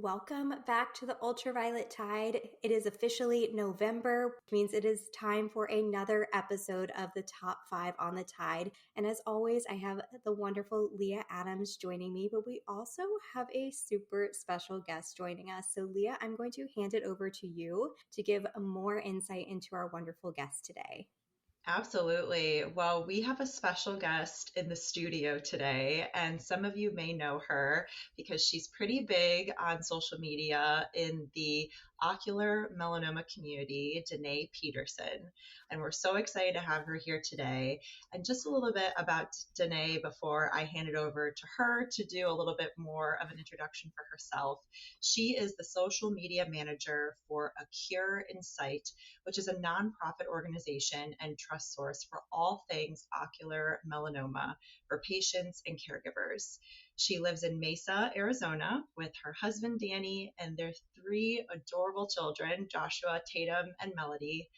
Welcome back to the Ultraviolet Tide. It is officially November, which means it is time for another episode of the Top 5 on the Tide. And as always, I have the wonderful Leah Adams joining me, but we also have a super special guest joining us. So Leah, I'm going to hand it over to you to give more insight into our wonderful guest today. Absolutely. Well, we have a special guest in the studio today, and some of you may know her because she's pretty big on social media in the ocular melanoma community, Danet Peterson. And we're so excited to have her here today. And just a little bit about Danet before I hand it over to her to do a little bit more of an introduction for herself. She is the social media manager for Ocular Insight, which is a nonprofit organization and trust source for all things ocular melanoma for patients and caregivers. She lives in Mesa, Arizona with her husband, Danny, and their 3 adorable children, Joshua, Tatum, and Melody.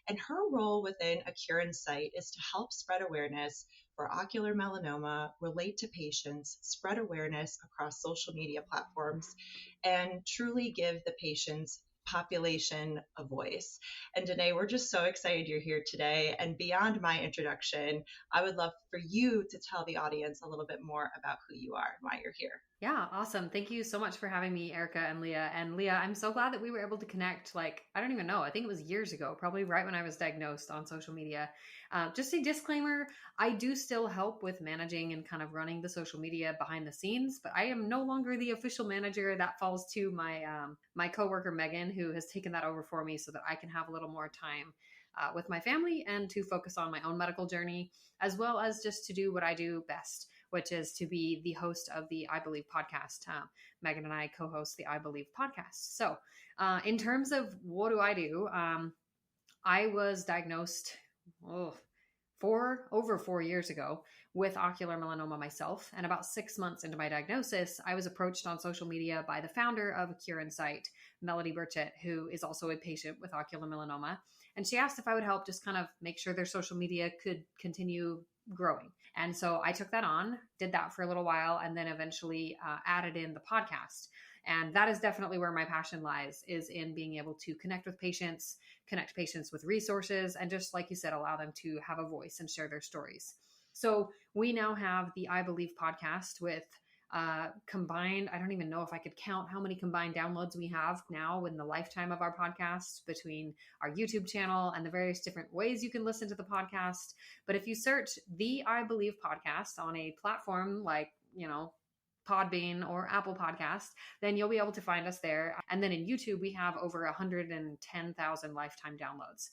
And her role within Ocular Insight is to help spread awareness for ocular melanoma, relate to patients, spread awareness across social media platforms, and truly give the patients population a voice. And Danet, we're just so excited you're here today. And beyond my introduction, I would love for you to tell the audience a little bit more about who you are and why you're here. Yeah, awesome. Thank you so much for having me, Erica and Leah. And Leah, I'm so glad that we were able to connect. I don't even know. I think it was years ago, probably right when I was diagnosed on social media. Just a disclaimer, I do still help with managing and kind of running the social media behind the scenes, but I am no longer the official manager. That falls to my coworker, Megan, who has taken that over for me so that I can have a little more time with my family and to focus on my own medical journey, as well as just to do what I do best, which is to be the host of the I Believe podcast. Megan and I co-host the I Believe podcast. So in terms of what do, I was diagnosed over 4 years ago with ocular melanoma myself. And about 6 months into my diagnosis, I was approached on social media by the founder of Ocular Insight, Melody Burchett, who is also a patient with ocular melanoma. And she asked if I would help just kind of make sure their social media could continue growing. And so I took that on, did that for a little while, and then eventually added in the podcast. And that is definitely where my passion lies, is in being able to connect patients with resources, and just like you said, allow them to have a voice and share their stories. So we now have the I Believe podcast with combined, I don't even know if I could count how many combined downloads we have now in the lifetime of our podcast between our YouTube channel and the various different ways you can listen to the podcast. But if you search the I Believe podcast on a platform like, Podbean or Apple Podcast, then you'll be able to find us there. And then in YouTube, we have over 110,000 lifetime downloads.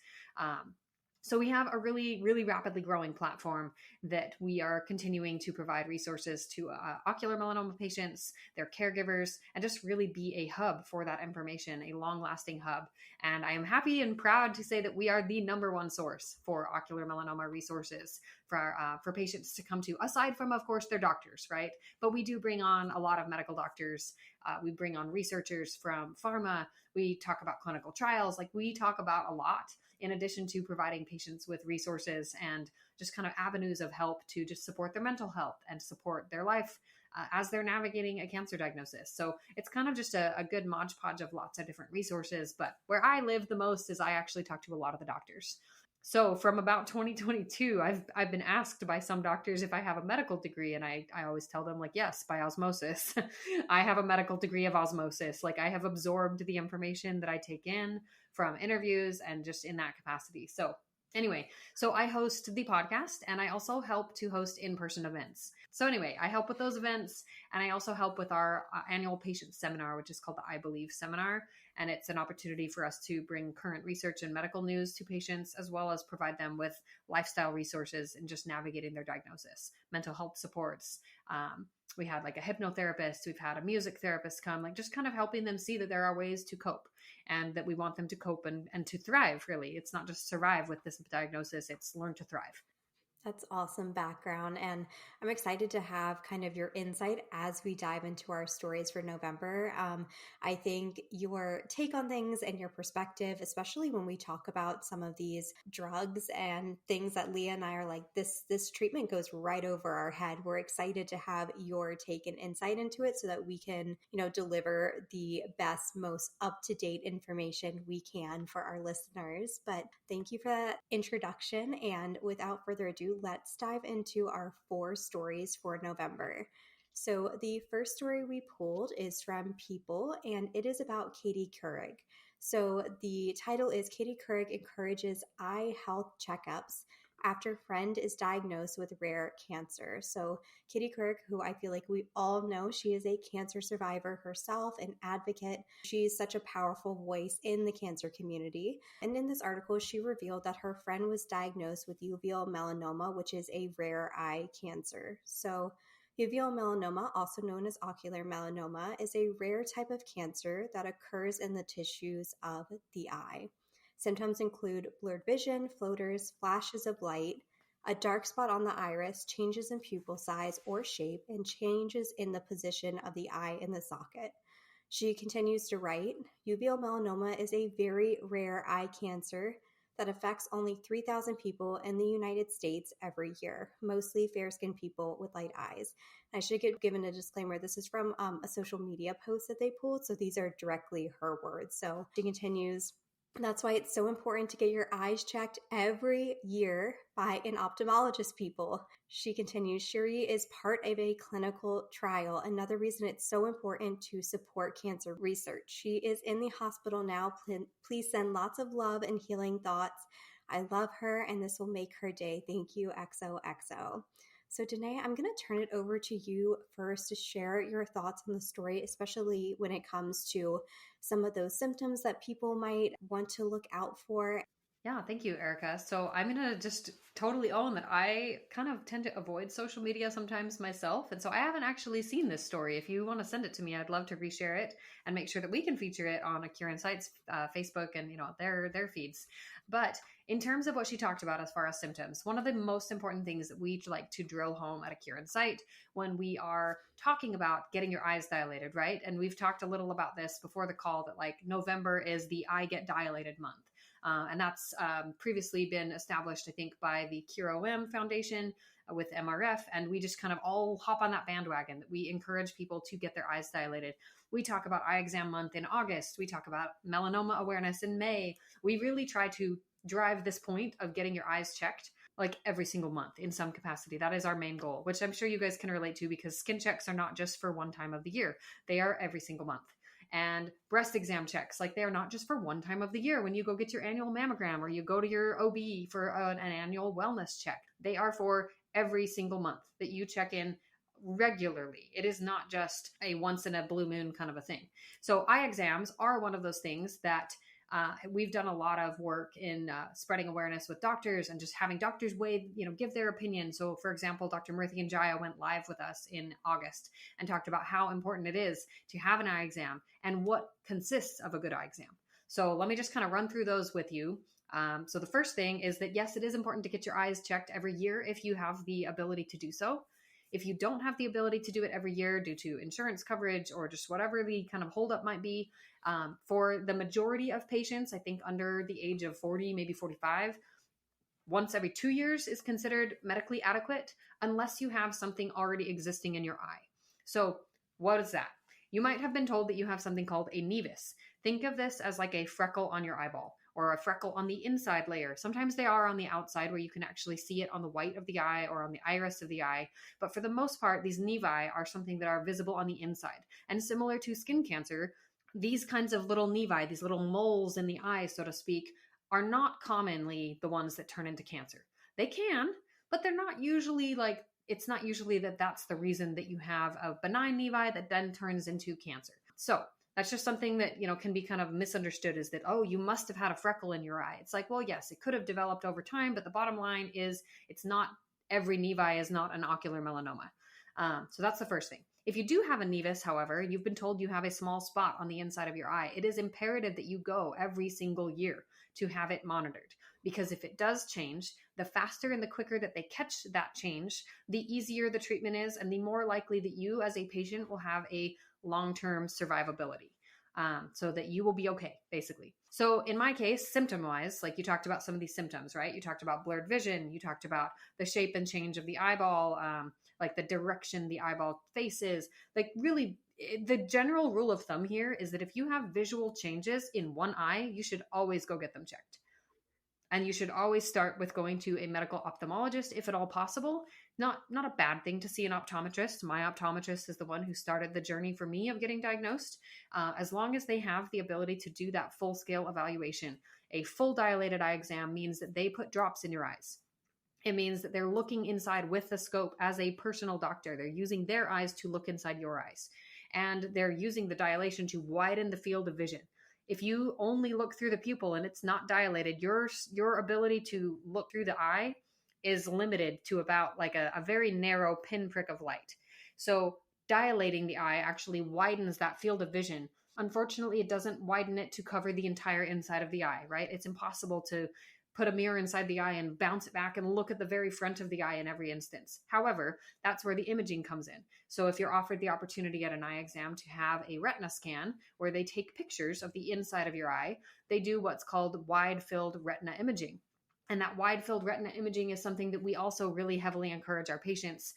So we have a really, really rapidly growing platform that we are continuing to provide resources to ocular melanoma patients, their caregivers, and just really be a hub for that information, a long-lasting hub. And I am happy and proud to say that we are the #1 source for ocular melanoma resources for patients to come to, aside from, of course, their doctors, right? But we do bring on a lot of medical doctors. We bring on researchers from pharma. We talk about clinical trials. We talk about a lot, in addition to providing patients with resources and just kind of avenues of help to just support their mental health and support their life as they're navigating a cancer diagnosis. So it's kind of just a good modge podge of lots of different resources. But where I live the most is I actually talk to a lot of the doctors. So from about 2022, I've been asked by some doctors if I have a medical degree, and I always tell them, yes, by osmosis. I have a medical degree of osmosis. I have absorbed the information that I take in from interviews and just in that capacity. So anyway, so I host the podcast, and I also help to host in-person events. So anyway, I help with those events, and I also help with our annual patient seminar, which is called the I Believe Seminar. And it's an opportunity for us to bring current research and medical news to patients, as well as provide them with lifestyle resources and just navigating their diagnosis, mental health supports. We had a hypnotherapist, we've had a music therapist come, just kind of helping them see that there are ways to cope, and that we want them to cope and to thrive, really. It's not just survive with this diagnosis, it's learn to thrive. That's awesome background. And I'm excited to have kind of your insight as we dive into our stories for November. I think your take on things and your perspective, especially when we talk about some of these drugs and things that Leah and I are like, this treatment goes right over our head. We're excited to have your take and insight into it so that we can, deliver the best, most up-to-date information we can for our listeners. But thank you for that introduction. And without further ado, let's dive into our 4 stories for November. So the first story we pulled is from People, and it is about Katie Couric. So the title is Katie Couric encourages eye health checkups after friend is diagnosed with rare cancer. So Katie Couric, who I feel like we all know, she is a cancer survivor herself, an advocate. She's such a powerful voice in the cancer community. And in this article, she revealed that her friend was diagnosed with uveal melanoma, which is a rare eye cancer. So uveal melanoma, also known as ocular melanoma, is a rare type of cancer that occurs in the tissues of the eye. Symptoms include blurred vision, floaters, flashes of light, a dark spot on the iris, changes in pupil size or shape, and changes in the position of the eye in the socket. She continues to write, uveal melanoma is a very rare eye cancer that affects only 3,000 people in the United States every year, mostly fair-skinned people with light eyes. I should get given a disclaimer. This is from a social media post that they pulled, so these are directly her words. So she continues, that's why it's so important to get your eyes checked every year by an ophthalmologist, people. She continues, Shuri is part of a clinical trial. Another reason it's so important to support cancer research. She is in the hospital now. Please send lots of love and healing thoughts. I love her, and this will make her day. Thank you, XOXO. So Danet, I'm going to turn it over to you first to share your thoughts on the story, especially when it comes to some of those symptoms that people might want to look out for. Yeah, thank you, Erica. So I'm going to just totally own that I kind of tend to avoid social media sometimes myself. And so I haven't actually seen this story. If you want to send it to me, I'd love to reshare it and make sure that we can feature it on Ocular Insight's Facebook and, their feeds. But in terms of what she talked about as far as symptoms, one of the most important things that we like to drill home at Ocular Insight when we are talking about getting your eyes dilated, right? And we've talked a little about this before the call that like November is the I Get Dilated month. And that's previously been established, I think, by the CureOM Foundation with MRF. And we just kind of all hop on that bandwagon that we encourage people to get their eyes dilated. We talk about eye exam month in August. We talk about melanoma awareness in May. We really try to drive this point of getting your eyes checked like every single month in some capacity. That is our main goal, which I'm sure you guys can relate to because skin checks are not just for one time of the year. They are every single month. And breast exam checks, like they're not just for one time of the year when you go get your annual mammogram or you go to your OB for an annual wellness check. They are for every single month that you check in regularly. It is not just a once in a blue moon kind of a thing. So eye exams are one of those things that we've done a lot of work in spreading awareness with doctors and just having doctors give their opinion. So for example, Dr. Murthy Jaya went live with us in August and talked about how important it is to have an eye exam and what consists of a good eye exam. So let me just kind of run through those with you. So the first thing is that, yes, it is important to get your eyes checked every year if you have the ability to do so. If you don't have the ability to do it every year due to insurance coverage or just whatever the kind of holdup might be, for the majority of patients, I think under the age of 40, maybe 45, once every 2 years is considered medically adequate unless you have something already existing in your eye. So what is that? You might have been told that you have something called a nevus. Think of this as like a freckle on your eyeball or a freckle on the inside layer. Sometimes they are on the outside where you can actually see it on the white of the eye or on the iris of the eye. But for the most part, these nevi are something that are visible on the inside. And similar to skin cancer, these kinds of little nevi, these little moles in the eye, so to speak, are not commonly the ones that turn into cancer. They can, but they're not usually it's not usually that's the reason that you have a benign nevi that then turns into cancer. So that's just something that, can be kind of misunderstood is that, oh, you must have had a freckle in your eye. It's like, well, yes, it could have developed over time, but the bottom line is it's not every nevi is not an ocular melanoma. So that's the first thing. If you do have a nevus, however, you've been told you have a small spot on the inside of your eye, it is imperative that you go every single year to have it monitored. Because if it does change, The faster and the quicker that they catch that change, the easier the treatment is, and the more likely that you as a patient will have a long-term survivability. So that you will be okay, basically. So in my case, symptom-wise, like you talked about some of these symptoms, right? You talked about blurred vision. You talked about the shape and change of the eyeball, like the direction the eyeball faces. Like really, the general rule of thumb here is that if you have visual changes in one eye, you should always go get them checked. And you should always start with going to a medical ophthalmologist if at all possible. Not a bad thing to see an optometrist. My optometrist is the one who started the journey for me of getting diagnosed. As long as they have the ability to do that full scale evaluation. A full dilated eye exam means that they put drops in your eyes. It means that they're looking inside with the scope as a personal doctor. They're using their eyes to look inside your eyes. And they're using the dilation to widen the field of vision. If you only look through the pupil and it's not dilated, your ability to look through the eye is limited to about like a very narrow pinprick of light. So dilating the eye actually widens that field of vision. Unfortunately, it doesn't widen it to cover the entire inside of the eye, right? It's impossible to put a mirror inside the eye and bounce it back and look at the very front of the eye in every instance. However, that's where the imaging comes in. So if you're offered the opportunity at an eye exam to have a retina scan where they take pictures of the inside of your eye, they do what's called wide field retina imaging. And that wide field retina imaging is something that we also really heavily encourage our patients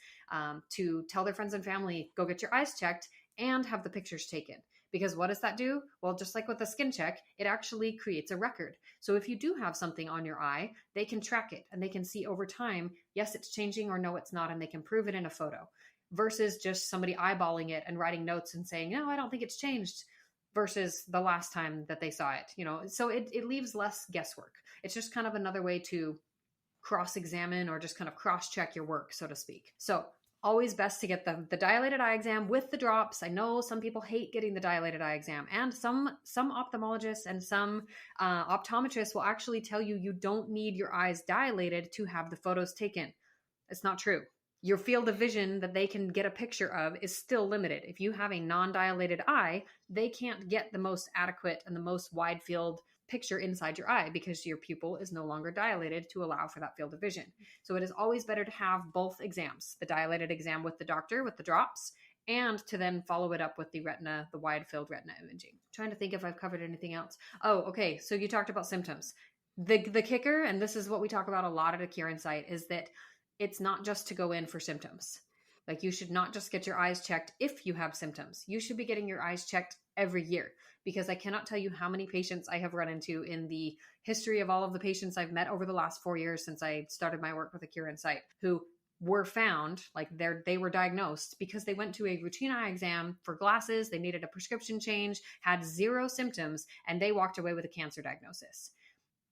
to tell their friends and family, go get your eyes checked and have the pictures taken. Because what does that do? Well, just like with a skin check, it actually creates a record. So if you do have something on your eye, they can track it and they can see over time, yes, it's changing or no, it's not, and they can prove it in a photo versus just somebody eyeballing it and writing notes and saying, no, I don't think it's changed versus the last time that they saw it, so it leaves less guesswork. It's just kind of another way to cross-examine or just kind of cross-check your work, so to speak. So always best to get the dilated eye exam with the drops. I know some people hate getting the dilated eye exam, and some ophthalmologists and some optometrists will actually tell you you don't need your eyes dilated to have the photos taken. It's not true. Your field of vision that they can get a picture of is still limited. If you have a non-dilated eye, they can't get the most adequate and the most wide field picture inside your eye because your pupil is no longer dilated to allow for that field of vision. So it is always better to have both exams, the dilated exam with the doctor with the drops, and to then follow it up with the wide field retina imaging. I'm trying to think if I've covered anything else. Oh, okay. So you talked about symptoms. The kicker, and this is what we talk about a lot at Ocular Insight, is that it's not just to go in for symptoms. Like you should not just get your eyes checked if you have symptoms. You should be getting your eyes checked every year, because I cannot tell you how many patients I have run into in the history of all of the patients I've met over the last 4 years since I started my work with Ocular Insight who were found, like they were diagnosed because they went to a routine eye exam for glasses, they needed a prescription change, had 0 symptoms, and they walked away with a cancer diagnosis.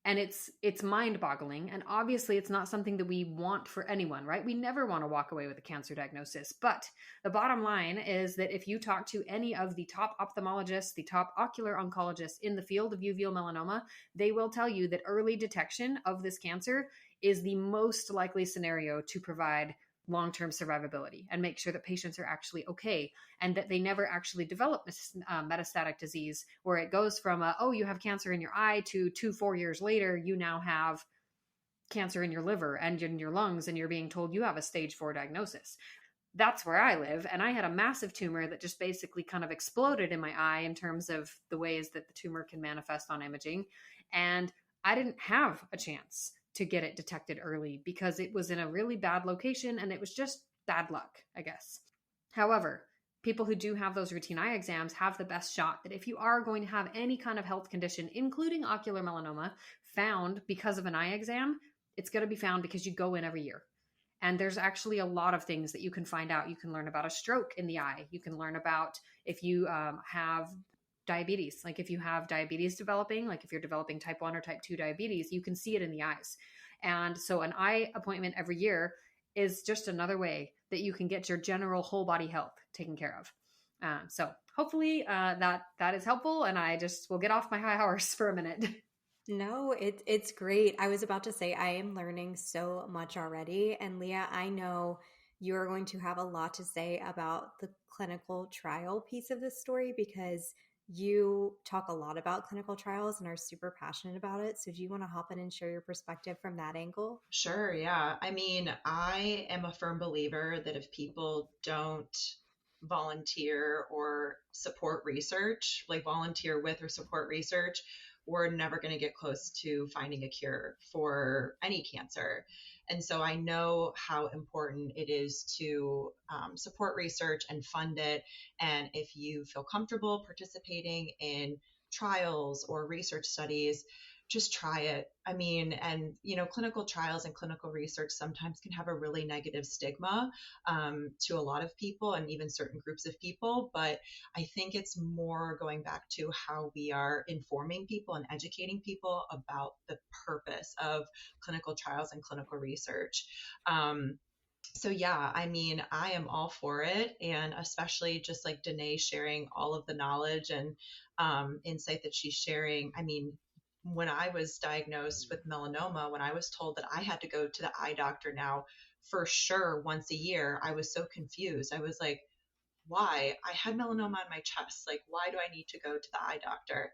And it's mind-boggling. And obviously it's not something that we want for anyone, right? We never want to walk away with a cancer diagnosis. But the bottom line is that if you talk to any of the top ophthalmologists, the top ocular oncologists in the field of uveal melanoma, they will tell you that early detection of this cancer is the most likely scenario to provide long-term survivability and make sure that patients are actually okay and that they never actually develop metastatic disease where it goes from, you have cancer in your eye to 4 years later, you now have cancer in your liver and in your lungs and you're being told you have a stage 4 diagnosis. That's where I live. And I had a massive tumor that just basically kind of exploded in my eye in terms of the ways that the tumor can manifest on imaging. And I didn't have a chance to get it detected early because it was in a really bad location and it was just bad luck, I guess. However, people who do have those routine eye exams have the best shot that if you are going to have any kind of health condition, including ocular melanoma, found because of an eye exam, it's going to be found because you go in every year. And there's actually a lot of things that you can find out. You can learn about a stroke in the eye. You can learn about if you have diabetes. Like if you have diabetes developing, like if you're developing type 1 or type 2 diabetes, you can see it in the eyes. And so an eye appointment every year is just another way that you can get your general whole body health taken care of. So hopefully that is helpful. And I just will get off my high horse for a minute. No, it's great. I was about to say I am learning so much already. And Leah, I know you're going to have a lot to say about the clinical trial piece of this story because You talk a lot about clinical trials and are super passionate about it. So do you want to hop in and share your perspective from that angle? Sure, yeah. I mean, I am a firm believer that if people don't volunteer or support research, like volunteer with or support research, we're never going to get close to finding a cure for any cancer. And so I know how important it is to support research and fund it. And if you feel comfortable participating in trials or research studies, just try it. I mean, and clinical trials and clinical research sometimes can have a really negative stigma to a lot of people and even certain groups of people. But I think it's more going back to how we are informing people and educating people about the purpose of clinical trials and clinical research. So yeah, I mean, I am all for it, and especially just like Danae sharing all of the knowledge and insight that she's sharing. I mean, when I was diagnosed with melanoma, when I was told that I had to go to the eye doctor now for sure once a year, I was so confused. I was like, why? I had melanoma on my chest. Like, why do I need to go to the eye doctor?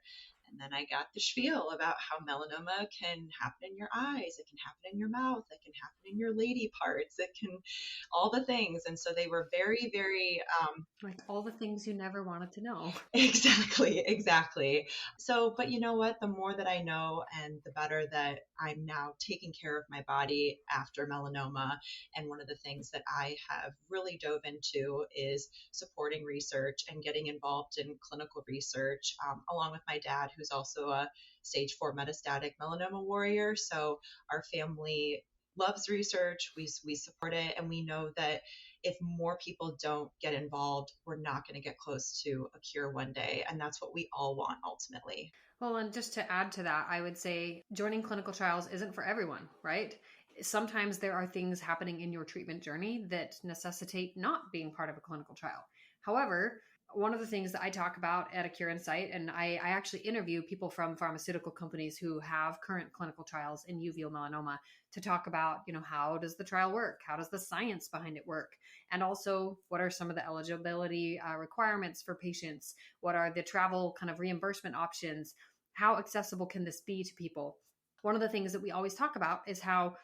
And then I got the spiel about how melanoma can happen in your eyes, it can happen in your mouth, it can happen in your lady parts, it can all the things. And so they were very, very Like all the things you never wanted to know. exactly. So, but you know what? The more that I know and the better that I'm now taking care of my body after melanoma. And one of the things that I have really dove into is supporting research and getting involved in clinical research, along with my dad, who's also a stage 4 metastatic melanoma warrior. So our family loves research. We support it, and we know that if more people don't get involved, we're not going to get close to a cure one day. And that's what we all want ultimately. Well, and just to add to that, I would say joining clinical trials isn't for everyone, right? Sometimes there are things happening in your treatment journey that necessitate not being part of a clinical trial. However, one of the things that I talk about at A Cure Insight, and I actually interview people from pharmaceutical companies who have current clinical trials in uveal melanoma to talk about, how does the trial work? How does the science behind it work? And also, what are some of the eligibility requirements for patients? What are the travel kind of reimbursement options? How accessible can this be to people? One of the things that we always talk about is how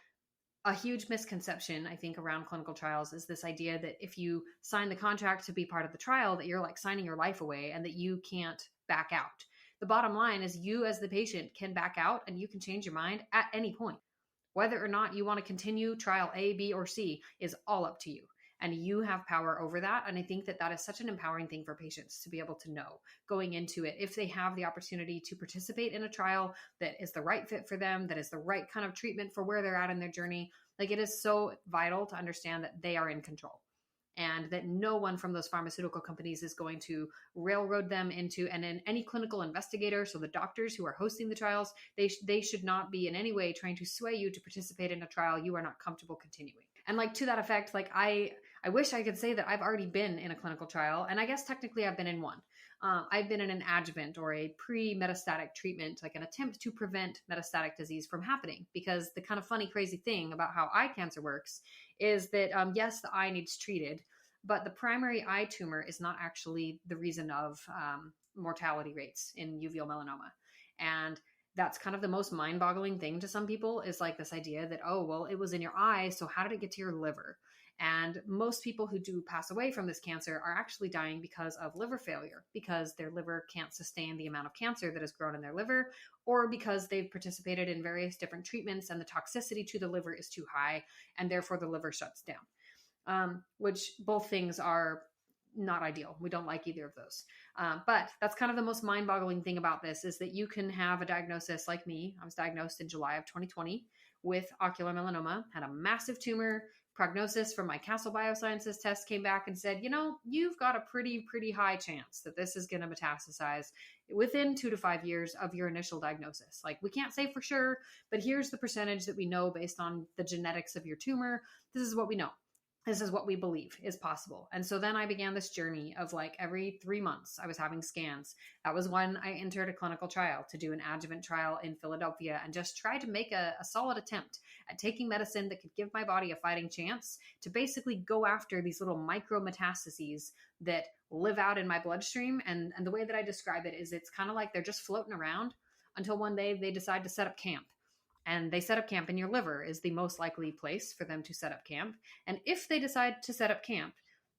a huge misconception, I think, around clinical trials is this idea that if you sign the contract to be part of the trial, that you're like signing your life away and that you can't back out. The bottom line is you as the patient can back out and you can change your mind at any point. Whether or not you want to continue trial A, B, or C is all up to you. And you have power over that. And I think that that is such an empowering thing for patients to be able to know going into it. If they have the opportunity to participate in a trial that is the right fit for them, that is the right kind of treatment for where they're at in their journey, like it is so vital to understand that they are in control and that no one from those pharmaceutical companies is going to railroad them into, and then any clinical investigator, so the doctors who are hosting the trials, they should not be in any way trying to sway you to participate in a trial you are not comfortable continuing. And like to that effect, like I wish I could say that I've already been in a clinical trial, and I guess technically I've been in one. I've been in an adjuvant or a pre-metastatic treatment, like an attempt to prevent metastatic disease from happening. Because the kind of funny, crazy thing about how eye cancer works is that, yes, the eye needs treated, but the primary eye tumor is not actually the reason of mortality rates in uveal melanoma. And that's kind of the most mind-boggling thing to some people is like this idea that, oh, well, it was in your eye, so how did it get to your liver? And most people who do pass away from this cancer are actually dying because of liver failure, because their liver can't sustain the amount of cancer that has grown in their liver, or because they've participated in various different treatments and the toxicity to the liver is too high, and therefore the liver shuts down, which both things are not ideal. We don't like either of those. But that's kind of the most mind-boggling thing about this is that you can have a diagnosis like me. I was diagnosed in July of 2020 with ocular melanoma, had a massive tumor. Prognosis from my Castle Biosciences test came back and said, you've got a pretty high chance that this is going to metastasize within 2 to 5 years of your initial diagnosis. Like, we can't say for sure, but here's the percentage that we know based on the genetics of your tumor. This is what we know. This is what we believe is possible. And so then I began this journey of like every 3 months I was having scans. That was when I entered a clinical trial to do an adjuvant trial in Philadelphia and just tried to make a solid attempt at taking medicine that could give my body a fighting chance to basically go after these little micro metastases that live out in my bloodstream. And the way that I describe it is it's kind of like they're just floating around until one day they decide to set up camp. And they set up camp in your liver is the most likely place for them to set up camp. And if they decide to set up camp,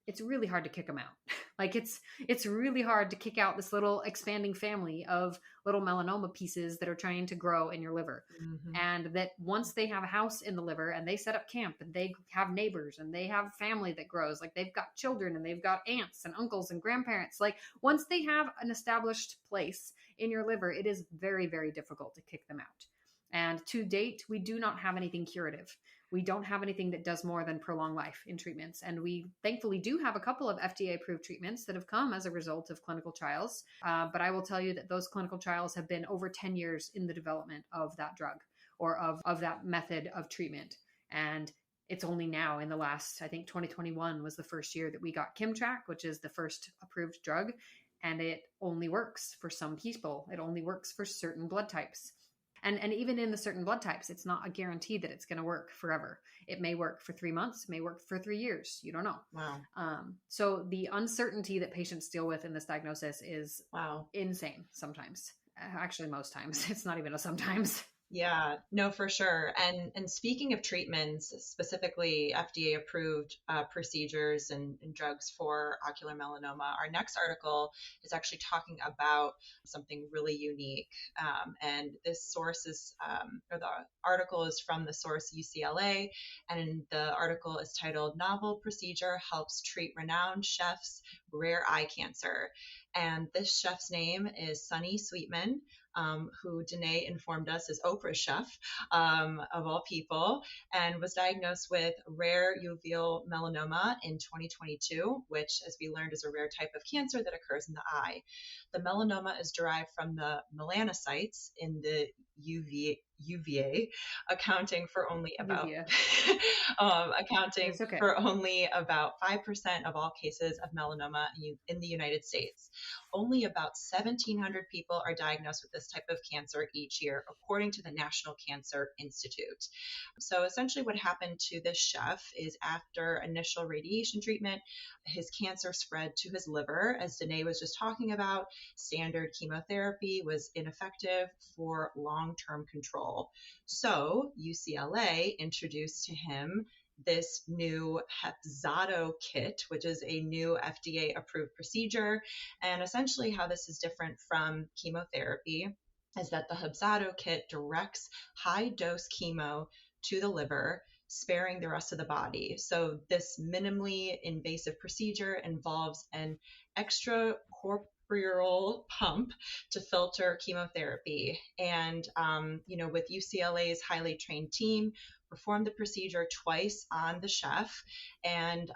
it's really hard to kick them out. Like it's really hard to kick out this little expanding family of little melanoma pieces that are trying to grow in your liver. Mm-hmm. And that once they have a house in the liver and they set up camp and they have neighbors and they have family that grows, like they've got children and they've got aunts and uncles and grandparents, like once they have an established place in your liver, it is very, very difficult to kick them out. And to date, we do not have anything curative. We don't have anything that does more than prolong life in treatments. And we thankfully do have a couple of FDA-approved treatments that have come as a result of clinical trials. But I will tell you that those clinical trials have been over 10 years in the development of that drug or of that method of treatment. And it's only now in the last, I think 2021 was the first year that we got Kimtrack, which is the first approved drug. And it only works for some people. It only works for certain blood types. And even in the certain blood types, it's not a guarantee that it's going to work forever. It may work for 3 months, it may work for 3 years. You don't know. Wow. So the uncertainty that patients deal with in this diagnosis is insane sometimes. Actually, most times. It's not even a sometimes. Yeah, no, for sure. And speaking of treatments, specifically FDA approved procedures and drugs for ocular melanoma, our next article is actually talking about something really unique. And this source is, or the article is from the source UCLA, and the article is titled "Novel Procedure Helps Treat Renowned Chef's Rare Eye Cancer." And this chef's name is Sunny Sweetman, who Danet informed us is Oprah's chef, of all people, and was diagnosed with rare uveal melanoma in 2022, which, as we learned, is a rare type of cancer that occurs in the eye. The melanoma is derived from the melanocytes in the UVA, accounting for only about for only about 5% of all cases of melanoma in the United States. Only about 1,700 people are diagnosed with this type of cancer each year, according to the National Cancer Institute. So essentially what happened to this chef is after initial radiation treatment, his cancer spread to his liver. As Danet was just talking about, standard chemotherapy was ineffective for long-term control. So UCLA introduced to him this new Hepzato kit, which is a new FDA-approved procedure. And essentially how this is different from chemotherapy is that the Hepzato kit directs high-dose chemo to the liver, sparing the rest of the body. So this minimally invasive procedure involves an extracorporeal pump to filter chemotherapy. And, with UCLA's highly trained team, performed the procedure twice on the chef. And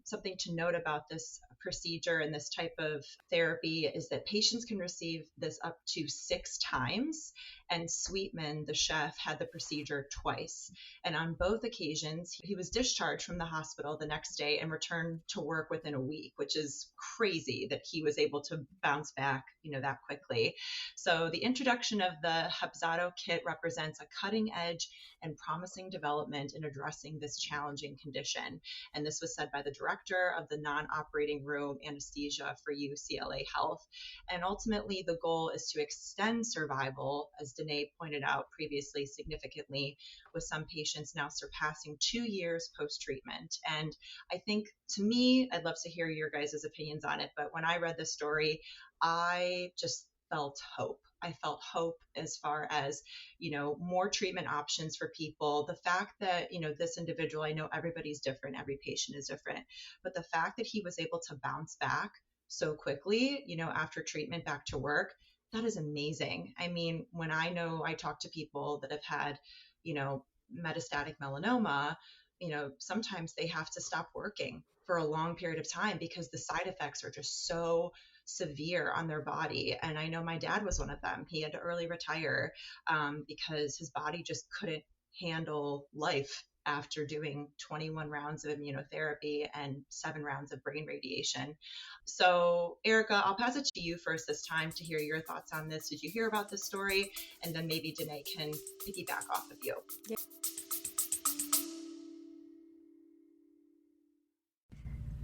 something to note about this procedure and this type of therapy is that patients can receive this up to 6 times. And Sweetman, the chef, had the procedure twice. And on both occasions, he was discharged from the hospital the next day and returned to work within a week, which is crazy that he was able to bounce back, that quickly. So the introduction of the Hepzato kit represents a cutting edge and promising development in addressing this challenging condition. And this was said by the director of the non-operating room anesthesia for UCLA Health. And ultimately, the goal is to extend survival, as Danet pointed out previously, significantly, with some patients now surpassing 2 years post-treatment. And I think, to me, I'd love to hear your guys' opinions on it, but when I read this story, I just felt hope. I felt hope as far as, more treatment options for people. The fact that, this individual, I know everybody's different, every patient is different, but the fact that he was able to bounce back so quickly, after treatment back to work, that is amazing. I mean, when I talk to people that have had, metastatic melanoma, sometimes they have to stop working for a long period of time because the side effects are just so severe on their body. And I know my dad was one of them. He had to early retire because his body just couldn't handle life after doing 21 rounds of immunotherapy and 7 rounds of brain radiation. So, Erica, I'll pass it to you first this time to hear your thoughts on this. Did you hear about this story? And then maybe Danet can piggyback off of you. Yeah.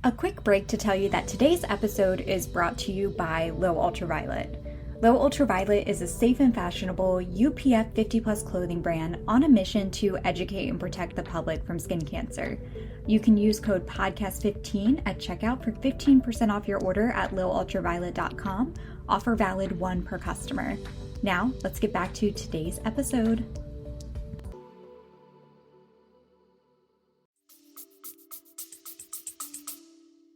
A quick break to tell you that today's episode is brought to you by Low Ultraviolet. Low Ultraviolet is a safe and fashionable UPF 50+ clothing brand on a mission to educate and protect the public from skin cancer. You can use code podcast15 at checkout for 15% off your order at lowultraviolet.com. Offer valid 1 per customer. Now, let's get back to today's episode.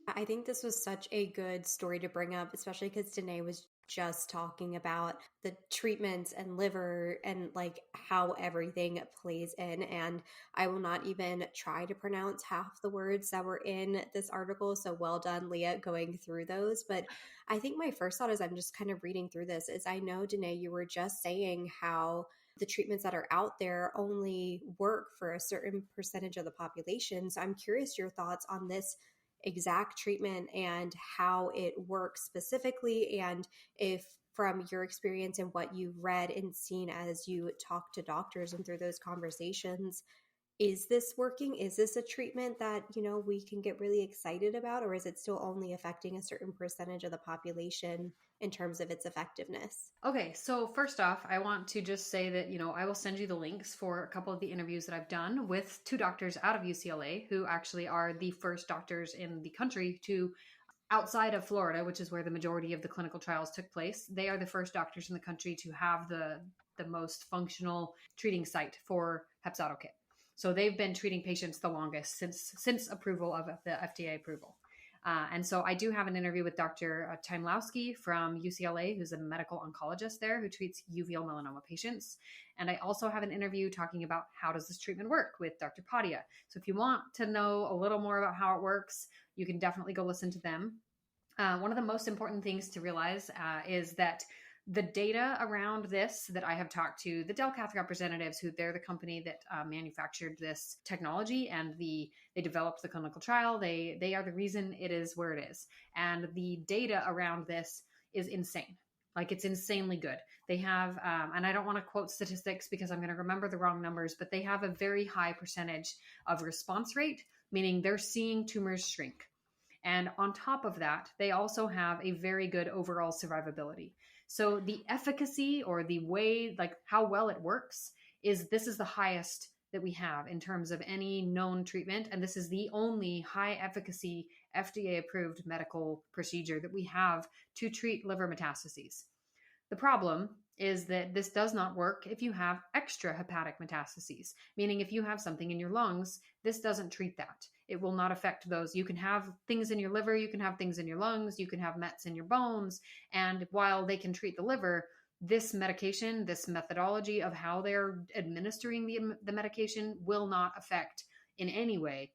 I think this was such a good story to bring up, especially because Danet was just talking about the treatments and liver and like how everything plays in. And I will not even try to pronounce half the words that were in this article. So well done, Leah, going through those. But I think my first thought as I'm just kind of reading through this is I know, Danet, you were just saying how the treatments that are out there only work for a certain percentage of the population. So I'm curious your thoughts on this exact treatment and how it works specifically, and if from your experience and what you've read and seen as you talk to doctors and through those conversations, is this working? Is this a treatment that, we can get really excited about, or is it still only affecting a certain percentage of the population in terms of its effectiveness? Okay, so first off, I want to just say that, I will send you the links for a couple of the interviews that I've done with 2 doctors out of UCLA who actually are the first doctors in the country to, outside of Florida, which is where the majority of the clinical trials took place. They are the first doctors in the country to have the most functional treating site for Hepzato Kit. So they've been treating patients the longest since approval of the FDA approval. And so I do have an interview with Dr. Chymlowski from UCLA, who's a medical oncologist there who treats uveal melanoma patients. And I also have an interview talking about how does this treatment work with Dr. Padia. So if you want to know a little more about how it works, you can definitely go listen to them. One of the most important things to realize is that the data around this that I have talked to the Delcath representatives, who they're the company that manufactured this technology and they developed the clinical trial. They are the reason it is where it is. And the data around this is insane. Like, it's insanely good. They have, and I don't want to quote statistics because I'm going to remember the wrong numbers, but they have a very high percentage of response rate, meaning they're seeing tumors shrink. And on top of that, they also have a very good overall survivability. So the efficacy, or the way, like how well it works, is the highest that we have in terms of any known treatment. And this is the only high efficacy FDA approved medical procedure that we have to treat liver metastases. The problem is that this does not work if you have extra hepatic metastases, meaning if you have something in your lungs, this doesn't treat that. It will not affect those. You can have things in your liver, you can have things in your lungs, you can have mets in your bones. And while they can treat the liver, this medication, this methodology of how they're administering the medication will not affect in any way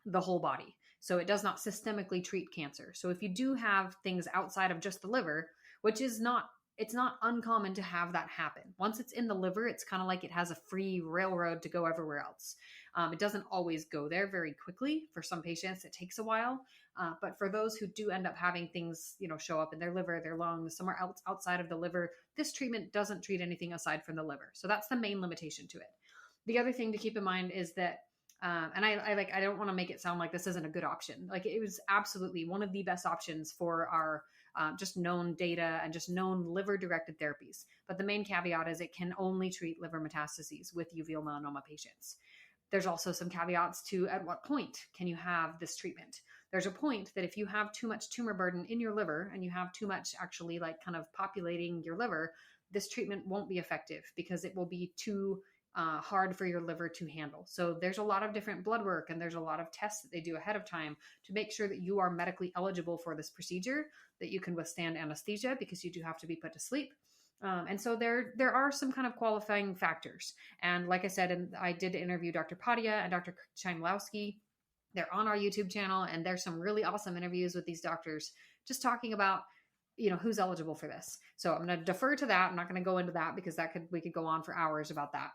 the whole body. So it does not systemically treat cancer. So if you do have things outside of just the liver, which is not, it's not uncommon to have that happen. Once it's in the liver, it's kind of like it has a free railroad to go everywhere else. It doesn't always go there very quickly. For some patients, it takes a while. But for those who do end up having things, show up in their liver, their lungs, somewhere else outside of the liver, this treatment doesn't treat anything aside from the liver. So that's the main limitation to it. The other thing to keep in mind is that, and I don't want to make it sound like this isn't a good option. Like, it was absolutely one of the best options for our just known data and just known liver-directed therapies. But the main caveat is it can only treat liver metastases with uveal melanoma patients. There's also some caveats to at what point can you have this treatment. There's a point that if you have too much tumor burden in your liver and you have too much actually like kind of populating your liver, this treatment won't be effective because it will be too hard for your liver to handle. So there's a lot of different blood work and there's a lot of tests that they do ahead of time to make sure that you are medically eligible for this procedure, that you can withstand anesthesia because you do have to be put to sleep. And so there are some kind of qualifying factors. And like I said, and I did interview Dr. Padia and Dr. Chymlowski. They're on our YouTube channel, and there's some really awesome interviews with these doctors just talking about, who's eligible for this. So I'm going to defer to that. I'm not going to go into that because we could go on for hours about that.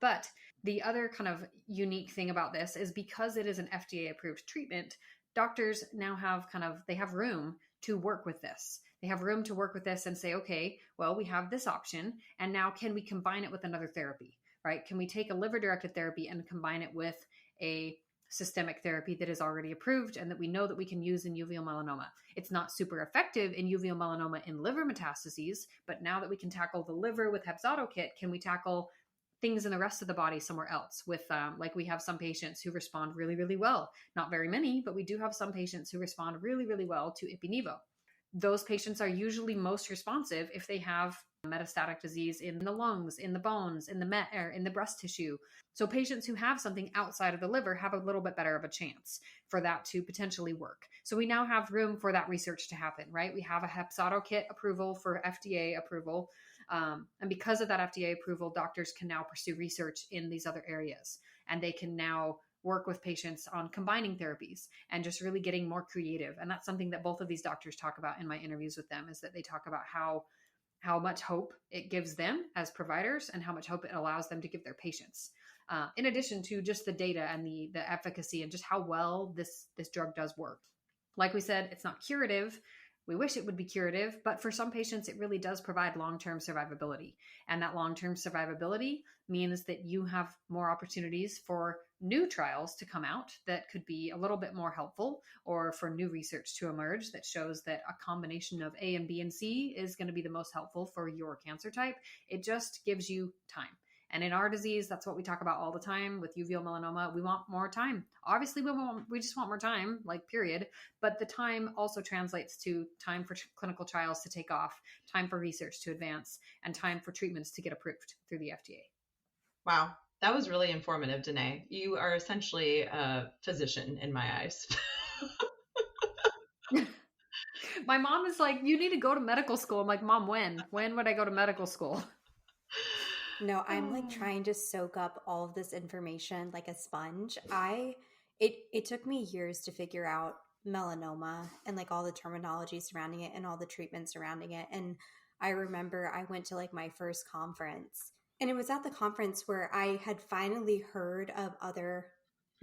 But the other kind of unique thing about this is because it is an FDA approved treatment, doctors now they have room to work with this. They have room to work with this and say, okay, well, we have this option. And now can we combine it with another therapy, right? Can we take a liver directed therapy and combine it with a systemic therapy that is already approved and that we know that we can use in uveal melanoma? It's not super effective in uveal melanoma in liver metastases, but now that we can tackle the liver with Hepzato kit, can we tackle things in the rest of the body somewhere else with, like we have some patients who respond really, really well. Not very many, but we do have some patients who respond really, really well to Ipi-Nivo. Those patients are usually most responsive if they have metastatic disease in the lungs, in the bones, in the breast tissue. So patients who have something outside of the liver have a little bit better of a chance for that to potentially work. So we now have room for that research to happen, right? We have a Hepzato kit approval for FDA approval. And because of that FDA approval, doctors can now pursue research in these other areas. And they can now work with patients on combining therapies and just really getting more creative. And that's something that both of these doctors talk about in my interviews with them, is that they talk about how much hope it gives them as providers and how much hope it allows them to give their patients. In addition to just the data and the efficacy and just how well this drug does work. Like we said, it's not curative. We wish it would be curative, but for some patients, it really does provide long-term survivability. And that long-term survivability means that you have more opportunities for new trials to come out that could be a little bit more helpful, or for new research to emerge that shows that a combination of A and B and C is going to be the most helpful for your cancer type. It just gives you time. And in our disease, that's what we talk about all the time with uveal melanoma. We want more time. Obviously, we just want more time, like period. But the time also translates to time for clinical trials to take off, time for research to advance, and time for treatments to get approved through the FDA. Wow, that was really informative, Danet. You are essentially a physician in my eyes. My mom is like, you need to go to medical school. I'm like, Mom, when? When would I go to medical school? No, I'm like trying to soak up all of this information like a sponge. It took me years to figure out melanoma and like all the terminology surrounding it and all the treatments surrounding it. And I remember I went to like my first conference, and it was at the conference where I had finally heard of other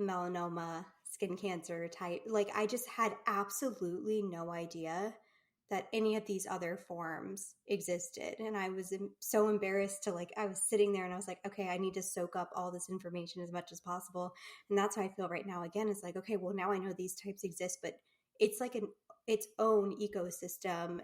melanoma skin cancer type. Like I just had absolutely no idea that any of these other forms existed. And I was so embarrassed to I was sitting there and I was like, okay, I need to soak up all this information as much as possible. And that's how I feel right now. Again, it's like, okay, well now I know these types exist, but it's like its own ecosystem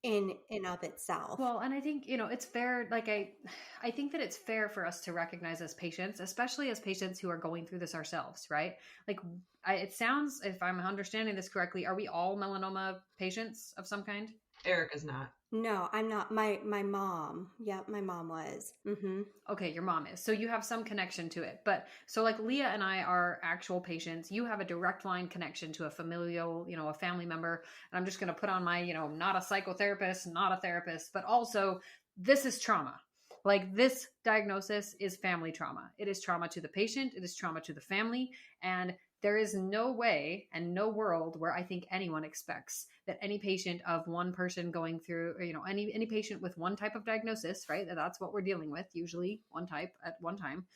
in and of itself. Well, and I think, it's fair. Like, I think that it's fair for us to recognize as patients, especially as patients who are going through this ourselves, right? Like, it sounds, if I'm understanding this correctly, are we all melanoma patients of some kind? Erica's not. No, I'm not. My mom. Yeah, my mom was. Mm-hmm. Okay, your mom is. So you have some connection to it. But so like Leah and I are actual patients. You have a direct line connection to a familial, a family member. And I'm just going to put on my, not a psychotherapist, not a therapist, but also this is trauma. Like this diagnosis is family trauma. It is trauma to the patient. It is trauma to the family. And there is no way and no world where I think anyone expects that any patient of one person going through, or, any patient with one type of diagnosis, right? That's what we're dealing with, usually one type at one time.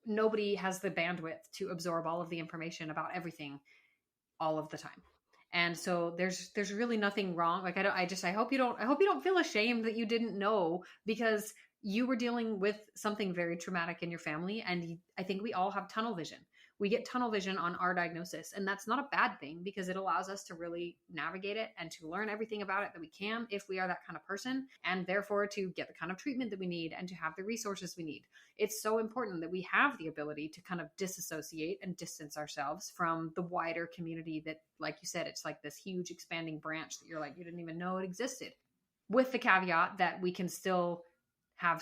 Nobody has the bandwidth to absorb all of the information about everything all of the time. And so there's really nothing wrong. Like I hope you don't feel ashamed that you didn't know, because you were dealing with something very traumatic in your family. And I think we all have tunnel vision. We get tunnel vision on our diagnosis, and that's not a bad thing because it allows us to really navigate it and to learn everything about it that we can if we are that kind of person, and therefore to get the kind of treatment that we need and to have the resources we need. It's so important that we have the ability to kind of disassociate and distance ourselves from the wider community that, like you said, it's like this huge expanding branch that you're like, you didn't even know it existed, with the caveat that we can still have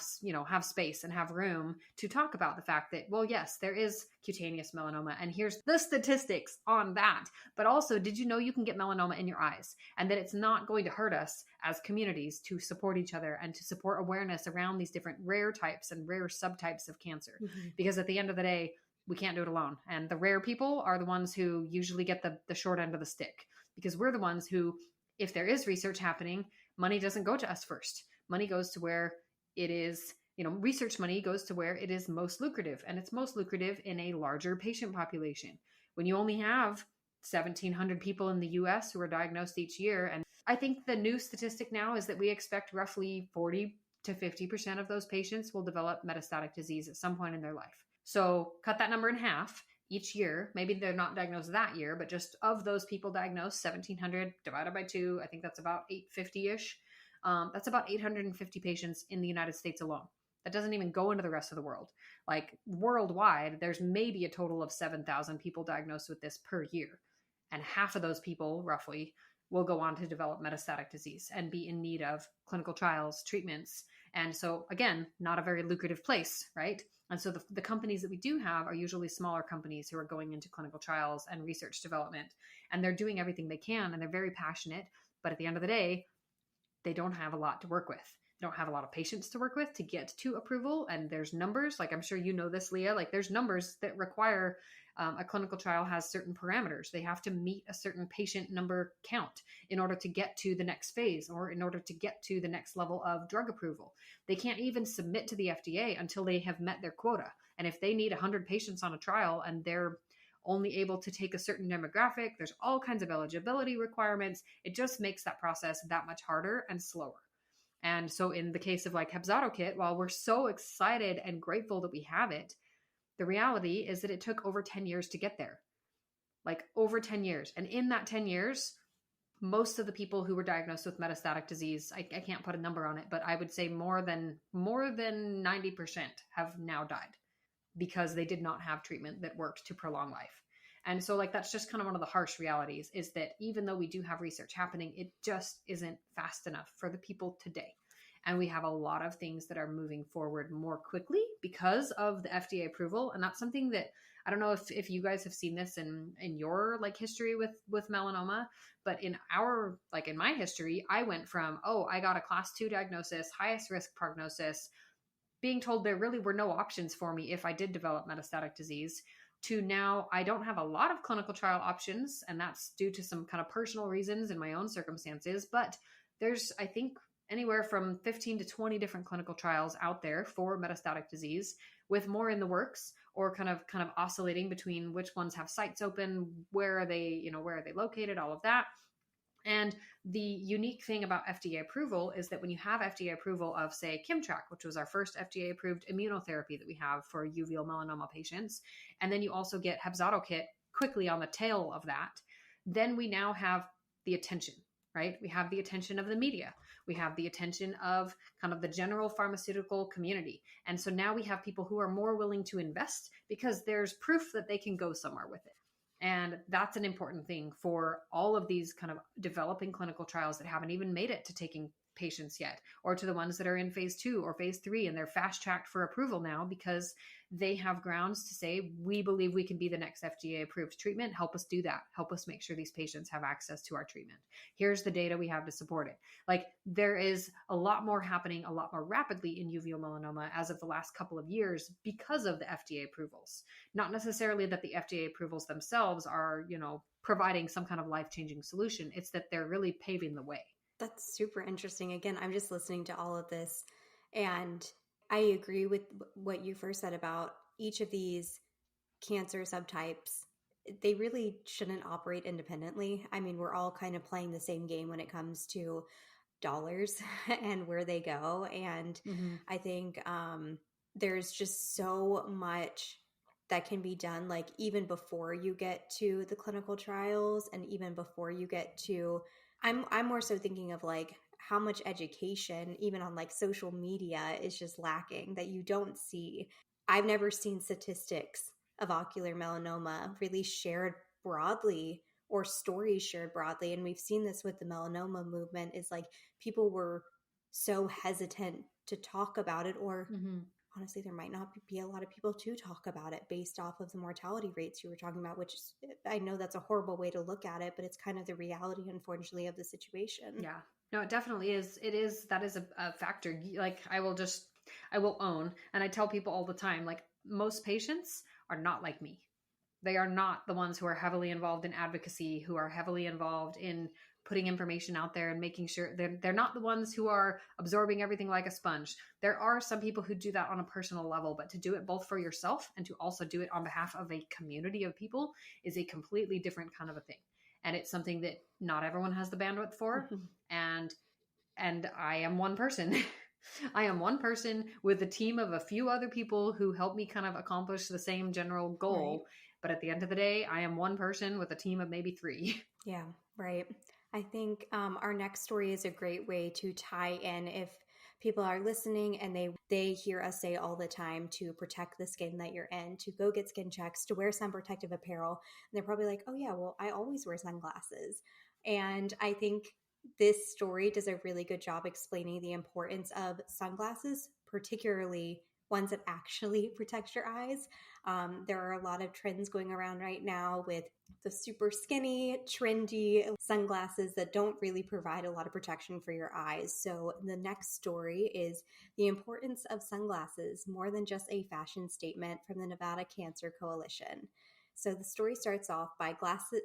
space and have room to talk about the fact that, well, yes, there is cutaneous melanoma, and here's the statistics on that. But also, did you know you can get melanoma in your eyes, and that it's not going to hurt us as communities to support each other and to support awareness around these different rare types and rare subtypes of cancer? Mm-hmm. Because at the end of the day, we can't do it alone. And the rare people are the ones who usually get the short end of the stick, because we're the ones who, if there is research happening, money doesn't go to us first. Money goes to where it is research money goes to where it is most lucrative, and it's most lucrative in a larger patient population. When you only have 1,700 people in the US who are diagnosed each year. And I think the new statistic now is that we expect roughly 40 to 50% of those patients will develop metastatic disease at some point in their life. So cut that number in half each year. Maybe they're not diagnosed that year, but just of those people diagnosed, 1,700 divided by 2, I think that's about 850-ish. That's about 850 patients in the United States alone. That doesn't even go into the rest of the world. Like worldwide, there's maybe a total of 7,000 people diagnosed with this per year. And half of those people, roughly, will go on to develop metastatic disease and be in need of clinical trials, treatments. And so, again, not a very lucrative place, right? And so the companies that we do have are usually smaller companies who are going into clinical trials and research development. And they're doing everything they can, and they're very passionate. But at the end of the day, they don't have a lot to work with. They don't have a lot of patients to work with to get to approval. And there's numbers, like I'm sure you know this, Leah, like there's numbers that require a clinical trial has certain parameters. They have to meet a certain patient number count in order to get to the next phase or in order to get to the next level of drug approval. They can't even submit to the FDA until they have met their quota. And if they need 100 patients on a trial and they're only able to take a certain demographic, there's all kinds of eligibility requirements. It just makes that process that much harder and slower. And so in the case of like Hepzato Kit, while we're so excited and grateful that we have it, the reality is that it took over 10 years to get there, like over 10 years. And in that 10 years, most of the people who were diagnosed with metastatic disease, I can't put a number on it, but I would say more than 90% have now died because they did not have treatment that worked to prolong life. And so like, that's just kind of one of the harsh realities is that even though we do have research happening, it just isn't fast enough for the people today. And we have a lot of things that are moving forward more quickly because of the FDA approval. And that's something that I don't know if you guys have seen this in your like history with melanoma, but in my history, I went from, I got a class 2 diagnosis, highest risk prognosis, being told there really were no options for me if I did develop metastatic disease, to now I don't have a lot of clinical trial options. And that's due to some kind of personal reasons in my own circumstances. But there's, I think, anywhere from 15 to 20 different clinical trials out there for metastatic disease, with more in the works or kind of oscillating between which ones have sites open, where are they located, all of that. And the unique thing about FDA approval is that when you have FDA approval of, say, Kimmtrak, which was our first FDA-approved immunotherapy that we have for uveal melanoma patients, and then you also get Hepzato Kit quickly on the tail of that, then we now have the attention, right? We have the attention of the media. We have the attention of kind of the general pharmaceutical community. And so now we have people who are more willing to invest because there's proof that they can go somewhere with it. And that's an important thing for all of these kind of developing clinical trials that haven't even made it to taking patients yet, or to the ones that are in phase 2 or phase 3 and they're fast tracked for approval now because they have grounds to say, we believe we can be the next FDA approved treatment. Help us do that. Help us make sure these patients have access to our treatment. Here's the data we have to support it. Like there is a lot more happening a lot more rapidly in uveal melanoma as of the last couple of years because of the FDA approvals. Not necessarily that the FDA approvals themselves are, providing some kind of life-changing solution. It's that they're really paving the way. That's super interesting. Again, I'm just listening to all of this, and I agree with what you first said about each of these cancer subtypes. They really shouldn't operate independently. I mean, we're all kind of playing the same game when it comes to dollars and where they go. And I think there's just so much that can be done, like even before you get to the clinical trials and even before you get to I'm more so thinking of like how much education, even on like social media, is just lacking that you don't see. I've never seen statistics of ocular melanoma really shared broadly or stories shared broadly. And we've seen this with the melanoma movement is like people were so hesitant to talk about it, or honestly, there might not be a lot of people to talk about it based off of the mortality rates you were talking about, which is, I know that's a horrible way to look at it, but it's kind of the reality, unfortunately, of the situation. Yeah, no, it definitely is. That is a factor. Like I will own, and I tell people all the time, like most patients are not like me. They are not the ones who are heavily involved in advocacy, who are heavily involved in putting information out there and making sure they're not the ones who are absorbing everything like a sponge. There are some people who do that on a personal level, but to do it both for yourself and to also do it on behalf of a community of people is a completely different kind of a thing. And it's something that not everyone has the bandwidth for. And I am one person. I am one person with a team of a few other people who help me kind of accomplish the same general goal. Right. But at the end of the day, I am one person with a team of maybe 3. Yeah, right. I think our next story is a great way to tie in if people are listening and they hear us say all the time to protect the skin that you're in, to go get skin checks, to wear sun protective apparel. And they're probably like, oh yeah, well, I always wear sunglasses. And I think this story does a really good job explaining the importance of sunglasses, particularly ones that actually protect your eyes. There are a lot of trends going around right now with the super skinny, trendy sunglasses that don't really provide a lot of protection for your eyes. So the next story is the importance of sunglasses, more than just a fashion statement, from the Nevada Cancer Coalition. So the story starts off by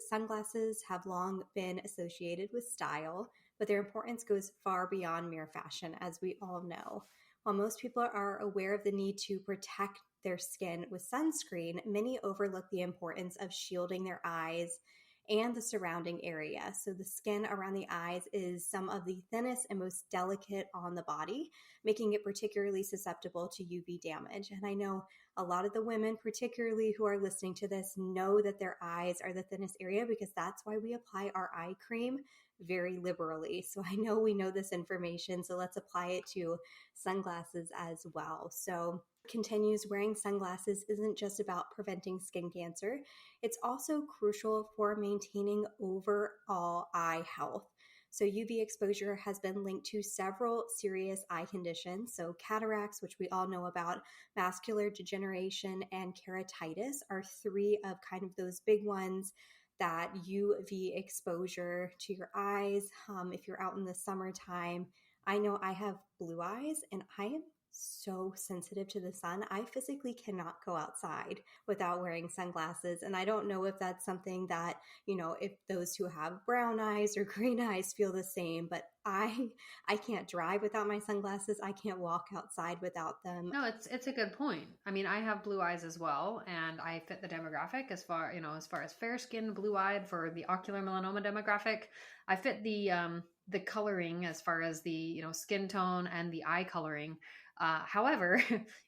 sunglasses have long been associated with style, but their importance goes far beyond mere fashion, as we all know. While most people are aware of the need to protect their skin with sunscreen, many overlook the importance of shielding their eyes and the surrounding area. So the skin around the eyes is some of the thinnest and most delicate on the body, making it particularly susceptible to UV damage. And I know a lot of the women, particularly who are listening to this, know that their eyes are the thinnest area because that's why we apply our eye cream very liberally. So I know we know this information, so let's apply it to sunglasses as well. So continues, wearing sunglasses isn't just about preventing skin cancer. It's also crucial for maintaining overall eye health. So UV exposure has been linked to several serious eye conditions. So cataracts, which we all know about, macular degeneration, and keratitis are 3 of kind of those big ones that UV exposure to your eyes. If you're out in the summertime, I know I have blue eyes and I am so sensitive to the sun. I physically cannot go outside without wearing sunglasses. And I don't know if that's something that, if those who have brown eyes or green eyes feel the same, but I can't drive without my sunglasses. I can't walk outside without them. No, it's a good point. I mean, I have blue eyes as well, and I fit the demographic as far as fair skinned, blue eyed for the ocular melanoma demographic. I fit the coloring as far as the, skin tone and the eye coloring. However,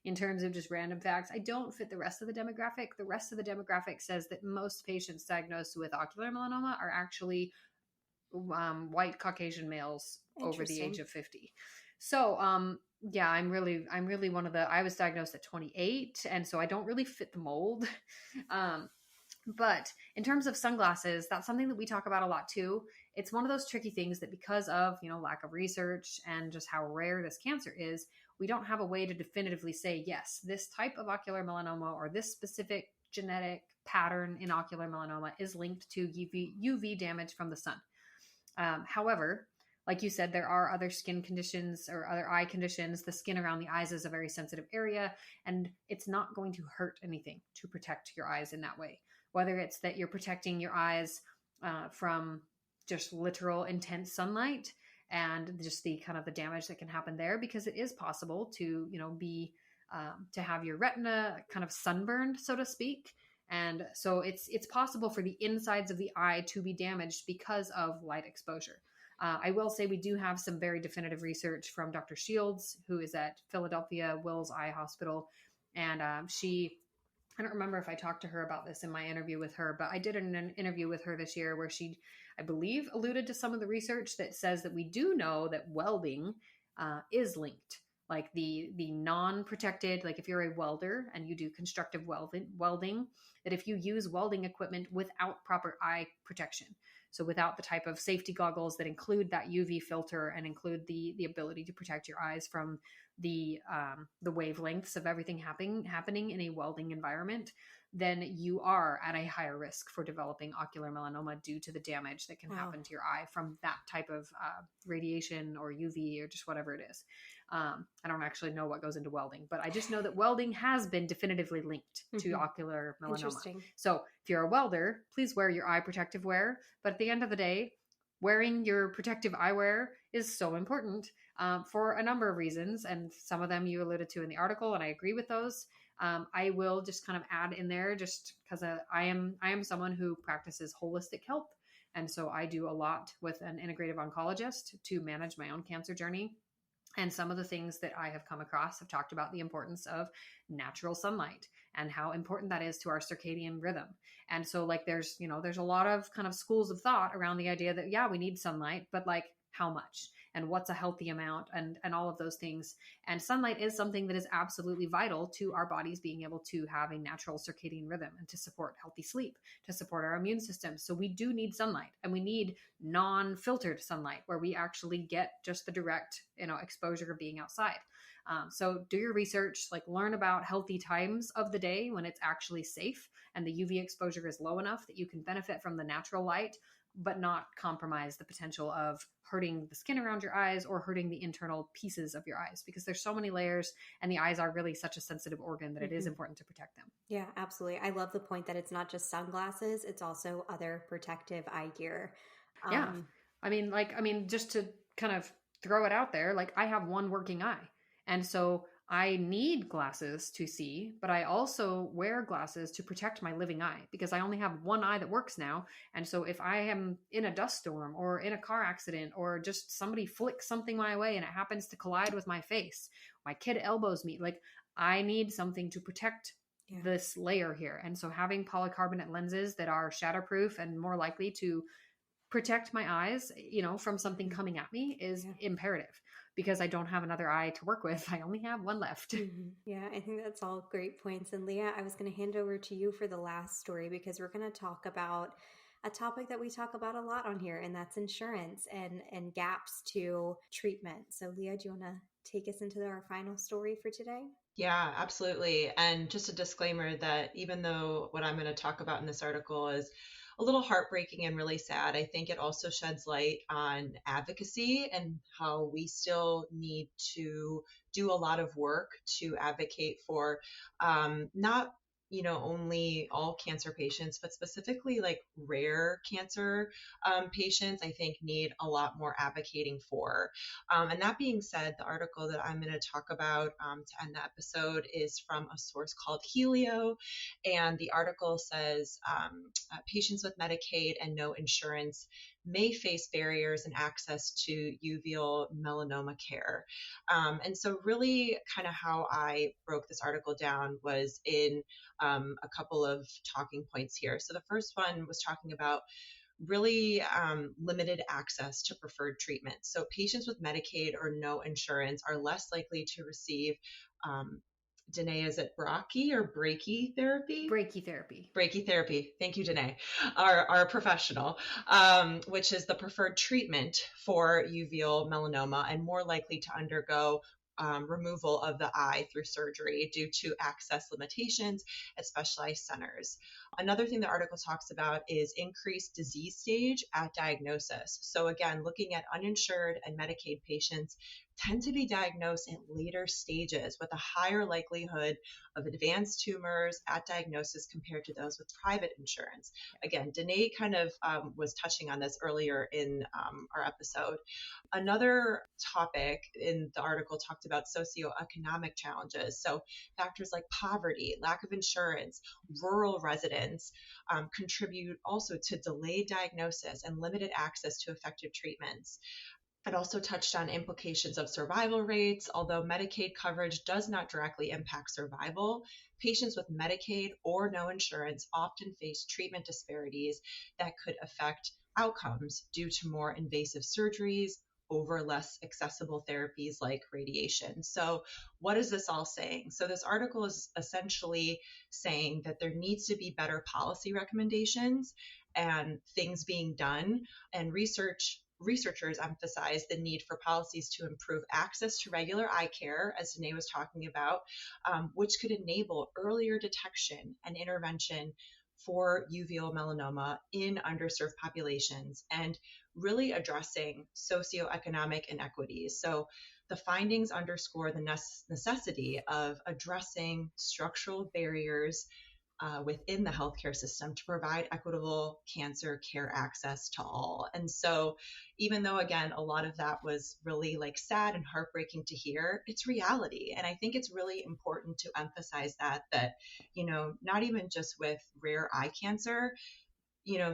in terms of just random facts, I don't fit the rest of the demographic. The rest of the demographic says that most patients diagnosed with ocular melanoma are actually white Caucasian males over the age of 50. So, yeah, I'm really one of I was diagnosed at 28, and so I don't really fit the mold. But in terms of sunglasses, that's something that we talk about a lot too. It's one of those tricky things that because of, lack of research and just how rare this cancer is, we don't have a way to definitively say, yes, this type of ocular melanoma or this specific genetic pattern in ocular melanoma is linked to UV damage from the sun. However, like you said, there are other skin conditions or other eye conditions. The skin around the eyes is a very sensitive area, and it's not going to hurt anything to protect your eyes in that way. Whether it's that you're protecting your eyes from just literal intense sunlight and just the kind of the damage that can happen there, because it is possible to, to have your retina kind of sunburned, so to speak. And so it's possible for the insides of the eye to be damaged because of light exposure. I will say we do have some very definitive research from Dr. Shields, who is at Philadelphia Wills Eye Hospital. And I don't remember if I talked to her about this in my interview with her, but I did an interview with her this year where she, I believe, alluded to some of the research that says that we do know that welding is linked. Like the non-protected, like if you're a welder and you do constructive welding, that if you use welding equipment without proper eye protection, so without the type of safety goggles that include that UV filter and include the ability to protect your eyes from the wavelengths of everything happening in a welding environment, then you are at a higher risk for developing ocular melanoma due to the damage that can happen to your eye from that type of radiation or UV or just whatever it is. I don't actually know what goes into welding, but I just know that welding has been definitively linked to ocular melanoma. So if you're a welder, please wear your eye protective wear. But at the end of the day, wearing your protective eyewear is so important for a number of reasons. And some of them you alluded to in the article, and I agree with those. I will just kind of add in there, just because I am someone who practices holistic health. And so I do a lot with an integrative oncologist to manage my own cancer journey. And some of the things that I have come across have talked about the importance of natural sunlight and how important that is to our circadian rhythm. And so like there's a lot of kind of schools of thought around the idea that, yeah, we need sunlight, but like how much and what's a healthy amount and all of those things. And sunlight is something that is absolutely vital to our bodies being able to have a natural circadian rhythm and to support healthy sleep, to support our immune system. So we do need sunlight, and we need non-filtered sunlight where we actually get just the direct, exposure of being outside. So do your research, like learn about healthy times of the day when it's actually safe and the UV exposure is low enough that you can benefit from the natural light, but not compromise the potential of hurting the skin around your eyes or hurting the internal pieces of your eyes, because there's so many layers and the eyes are really such a sensitive organ that it is important to protect them. Yeah, absolutely. I love the point that it's not just sunglasses, it's also other protective eye gear. Yeah. I mean, just to kind of throw it out there, like I have one working eye. And so I need glasses to see, but I also wear glasses to protect my living eye because I only have one eye that works now. And so if I am in a dust storm or in a car accident or just somebody flicks something my way and it happens to collide with my face, my kid elbows me, like I need something to protect this layer here. And so having polycarbonate lenses that are shatterproof and more likely to protect my eyes, from something coming at me is imperative, because I don't have another eye to work with. I only have one left. Yeah, I think that's all great points. And Leah, I was going to hand over to you for the last story, because we're going to talk about a topic that we talk about a lot on here, and that's insurance and gaps to treatment. So Leah, do you want to take us into our final story for today? Yeah, absolutely. And just a disclaimer that even though what I'm going to talk about in this article is a little heartbreaking and really sad, I think it also sheds light on advocacy and how we still need to do a lot of work to advocate for not only all cancer patients, but specifically like rare cancer patients, I think need a lot more advocating for. And that being said, the article that I'm going to talk about to end the episode is from a source called Helio. And the article says patients with Medicaid and no insurance may face barriers in access to uveal melanoma care. And so really kind of how I broke this article down was in a couple of talking points here. So the first one was talking about really limited access to preferred treatment. So patients with Medicaid or no insurance are less likely to receive Danet, is it brachytherapy? Brachytherapy. Thank you, Danet, our professional, which is the preferred treatment for uveal melanoma and more likely to undergo removal of the eye through surgery due to access limitations at specialized centers. Another thing the article talks about is increased disease stage at diagnosis. So again, looking at uninsured and Medicaid patients tend to be diagnosed in later stages with a higher likelihood of advanced tumors at diagnosis compared to those with private insurance. Again, Danet kind of was touching on this earlier in our episode. Another topic in the article talked about socioeconomic challenges. So factors like poverty, lack of insurance, rural residents contribute also to delayed diagnosis and limited access to effective treatments. It also touched on implications of survival rates. Although Medicaid coverage does not directly impact survival, patients with Medicaid or no insurance often face treatment disparities that could affect outcomes due to more invasive surgeries over less accessible therapies like radiation. So what is this all saying? So this article is essentially saying that there needs to be better policy recommendations and things being done, and researchers emphasize the need for policies to improve access to regular eye care, as Danet was talking about, which could enable earlier detection and intervention for uveal melanoma in underserved populations and really addressing socioeconomic inequities. So the findings underscore the necessity of addressing structural barriers within the healthcare system to provide equitable cancer care access to all. And so, even though, again, a lot of that was really like sad and heartbreaking to hear, it's reality. And I think it's really important to emphasize that, not even just with rare eye cancer,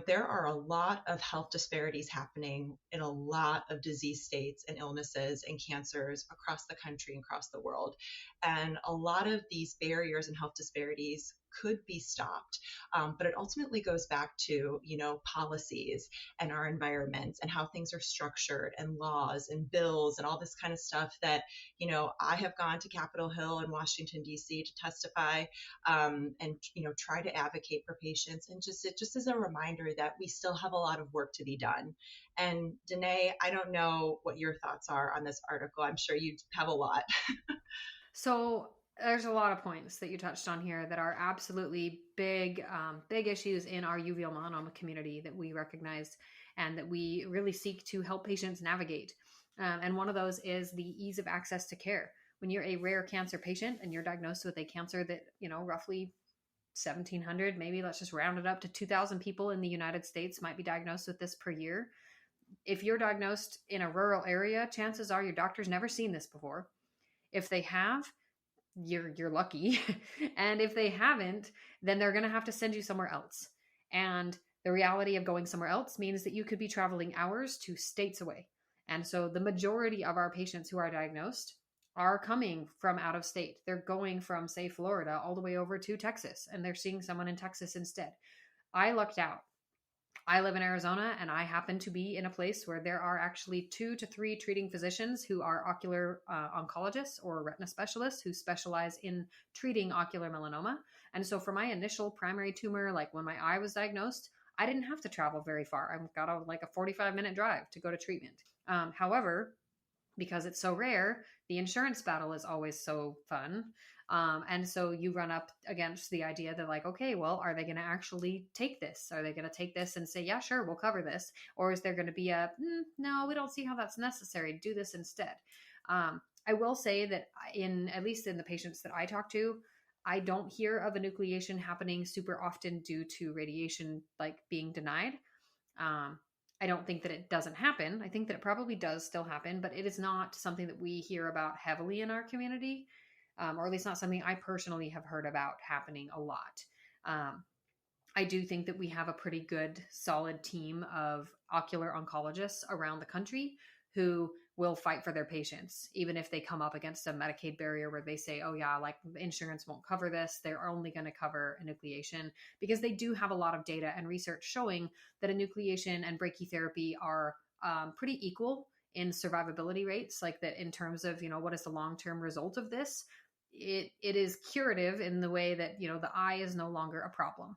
there are a lot of health disparities happening in a lot of disease states and illnesses and cancers across the country and across the world. And a lot of these barriers and health disparities could be stopped. But it ultimately goes back to, policies and our environments and how things are structured and laws and bills and all this kind of stuff that, I have gone to Capitol Hill in Washington, D.C. to testify and, try to advocate for patients. And it just is a reminder that we still have a lot of work to be done. And Danet, I don't know what your thoughts are on this article. I'm sure you have a lot. So there's a lot of points that you touched on here that are absolutely big issues in our uveal melanoma community that we recognize and that we really seek to help patients navigate. And one of those is the ease of access to care. When you're a rare cancer patient and you're diagnosed with a cancer that, roughly 1,700, maybe let's just round it up to 2,000 people in the United States might be diagnosed with this per year. If you're diagnosed in a rural area, chances are your doctor's never seen this before. If they have, you're lucky. And if they haven't, then they're going to have to send you somewhere else. And the reality of going somewhere else means that you could be traveling hours to states away. And so the majority of our patients who are diagnosed are coming from out of state. They're going from, say, Florida all the way over to Texas, and they're seeing someone in Texas instead. I lucked out. I live in Arizona, and I happen to be in a place where there are actually 2 to 3 treating physicians who are ocular oncologists or retina specialists who specialize in treating ocular melanoma. And so for my initial primary tumor, like when my eye was diagnosed, I didn't have to travel very far. I've got a 45-minute drive to go to treatment. However, because it's so rare, the insurance battle is always so fun. And so you run up against the idea that okay, well, are they going to actually take this? Are they going to take this and say, yeah, sure, we'll cover this? Or is there going to be no, we don't see how that's necessary. Do this instead. I will say that at least in the patients that I talk to, I don't hear of enucleation happening super often due to radiation, being denied. I don't think that it doesn't happen. I think that it probably does still happen, but it is not something that we hear about heavily in our community, or at least not something I personally have heard about happening a lot. I do think that we have a pretty good, solid team of ocular oncologists around the country who will fight for their patients, even if they come up against a Medicaid barrier where they say, oh yeah, insurance won't cover this. They're only going to cover enucleation, because they do have a lot of data and research showing that enucleation and brachytherapy are pretty equal in survivability rates, that in terms of, what is the long-term result of this? It is curative in the way that, the eye is no longer a problem.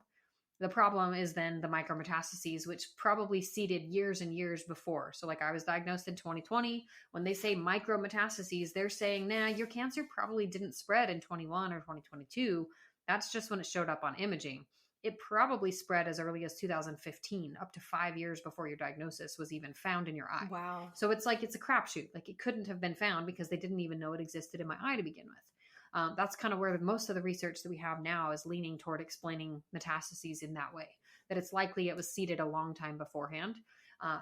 The problem is then the micrometastases, which probably seeded years and years before. So I was diagnosed in 2020. When they say micrometastases, they're saying, nah, your cancer probably didn't spread in 21 or 2022. That's just when it showed up on imaging. It probably spread as early as 2015, up to 5 years before your diagnosis was even found in your eye. Wow. So it's it's a crapshoot. It couldn't have been found because they didn't even know it existed in my eye to begin with. That's kind of where most of the research that we have now is leaning toward explaining metastases in that way, that it's likely it was seeded a long time beforehand.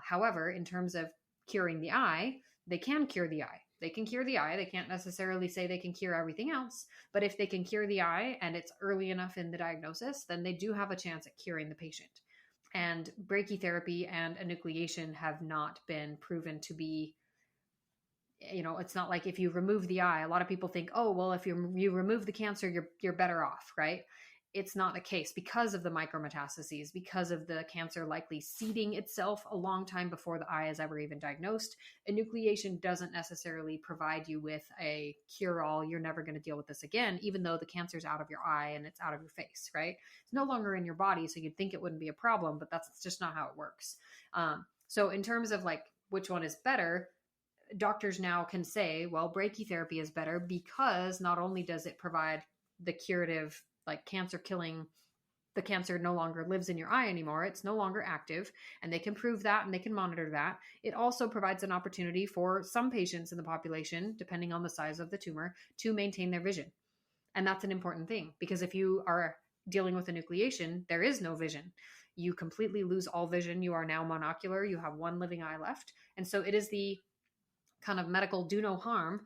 However, in terms of curing the eye, they can cure the eye. They can cure the eye. They can't necessarily say they can cure everything else, but if they can cure the eye and it's early enough in the diagnosis, then they do have a chance at curing the patient. And brachytherapy and enucleation have not been proven to be, it's not like if you remove the eye, a lot of people think, oh, well, if you remove the cancer, you're better off, right? It's not the case because of the micrometastases, because of the cancer likely seeding itself a long time before the eye is ever even diagnosed. Enucleation doesn't necessarily provide you with a cure-all. You're never going to deal with this again, even though the cancer's out of your eye and it's out of your face, right? It's no longer in your body, so you'd think it wouldn't be a problem, but that's just not how it works. So in terms of which one is better, doctors now can say, well, brachytherapy is better because not only does it provide the curative, cancer killing, the cancer no longer lives in your eye anymore. It's no longer active, and they can prove that and they can monitor that. It also provides an opportunity for some patients in the population, depending on the size of the tumor, to maintain their vision. And that's an important thing, because if you are dealing with enucleation, there is no vision. You completely lose all vision. You are now monocular. You have one living eye left. And so it is the kind of medical do no harm.